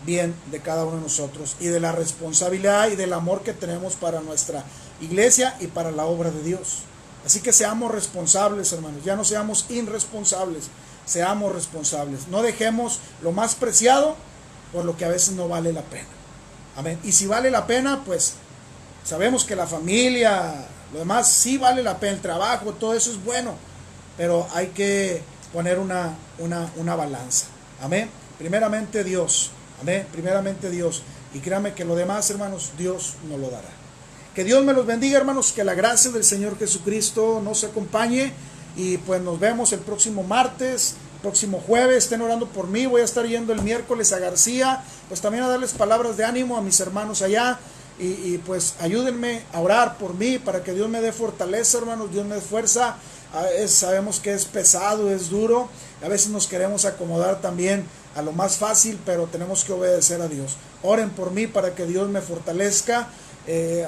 bien de cada uno de nosotros y de la responsabilidad y del amor que tenemos para nuestra iglesia y para la obra de Dios. Así que seamos responsables, hermanos, ya no seamos irresponsables, seamos responsables. No dejemos lo más preciado por lo que a veces no vale la pena. Amén. Y si vale la pena, pues sabemos que la familia, lo demás sí vale la pena, el trabajo, todo eso es bueno, pero hay que poner una balanza. Amén. Primeramente Dios. Amén. Primeramente Dios. Y créanme que lo demás, hermanos, Dios nos lo dará. Que Dios me los bendiga, hermanos. Que la gracia del Señor Jesucristo nos acompañe. Y pues nos vemos el próximo martes, próximo jueves. Estén orando por mí. Voy a estar yendo el miércoles a García, pues también a darles palabras de ánimo a mis hermanos allá. Y pues ayúdenme a orar por mí para que Dios me dé fortaleza, hermanos. Dios me dé fuerza. Sabemos que es pesado, es duro. A veces nos queremos acomodar también a lo más fácil, pero tenemos que obedecer a Dios. Oren por mí para que Dios me fortalezca.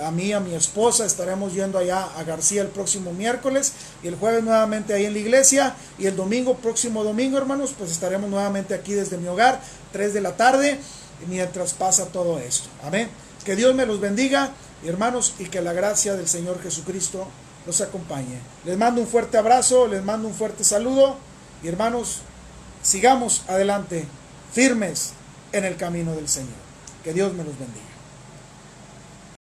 A mí, a mi esposa, estaremos yendo allá a García el próximo miércoles, y el jueves nuevamente ahí en la iglesia, y el próximo domingo, hermanos, pues estaremos nuevamente aquí desde mi hogar, 3 de la tarde, mientras pasa todo esto. Amén. Que Dios me los bendiga, hermanos, y que la gracia del Señor Jesucristo los acompañe. Les mando un fuerte abrazo, les mando un fuerte saludo, y hermanos, sigamos adelante, firmes en el camino del Señor. Que Dios me los bendiga.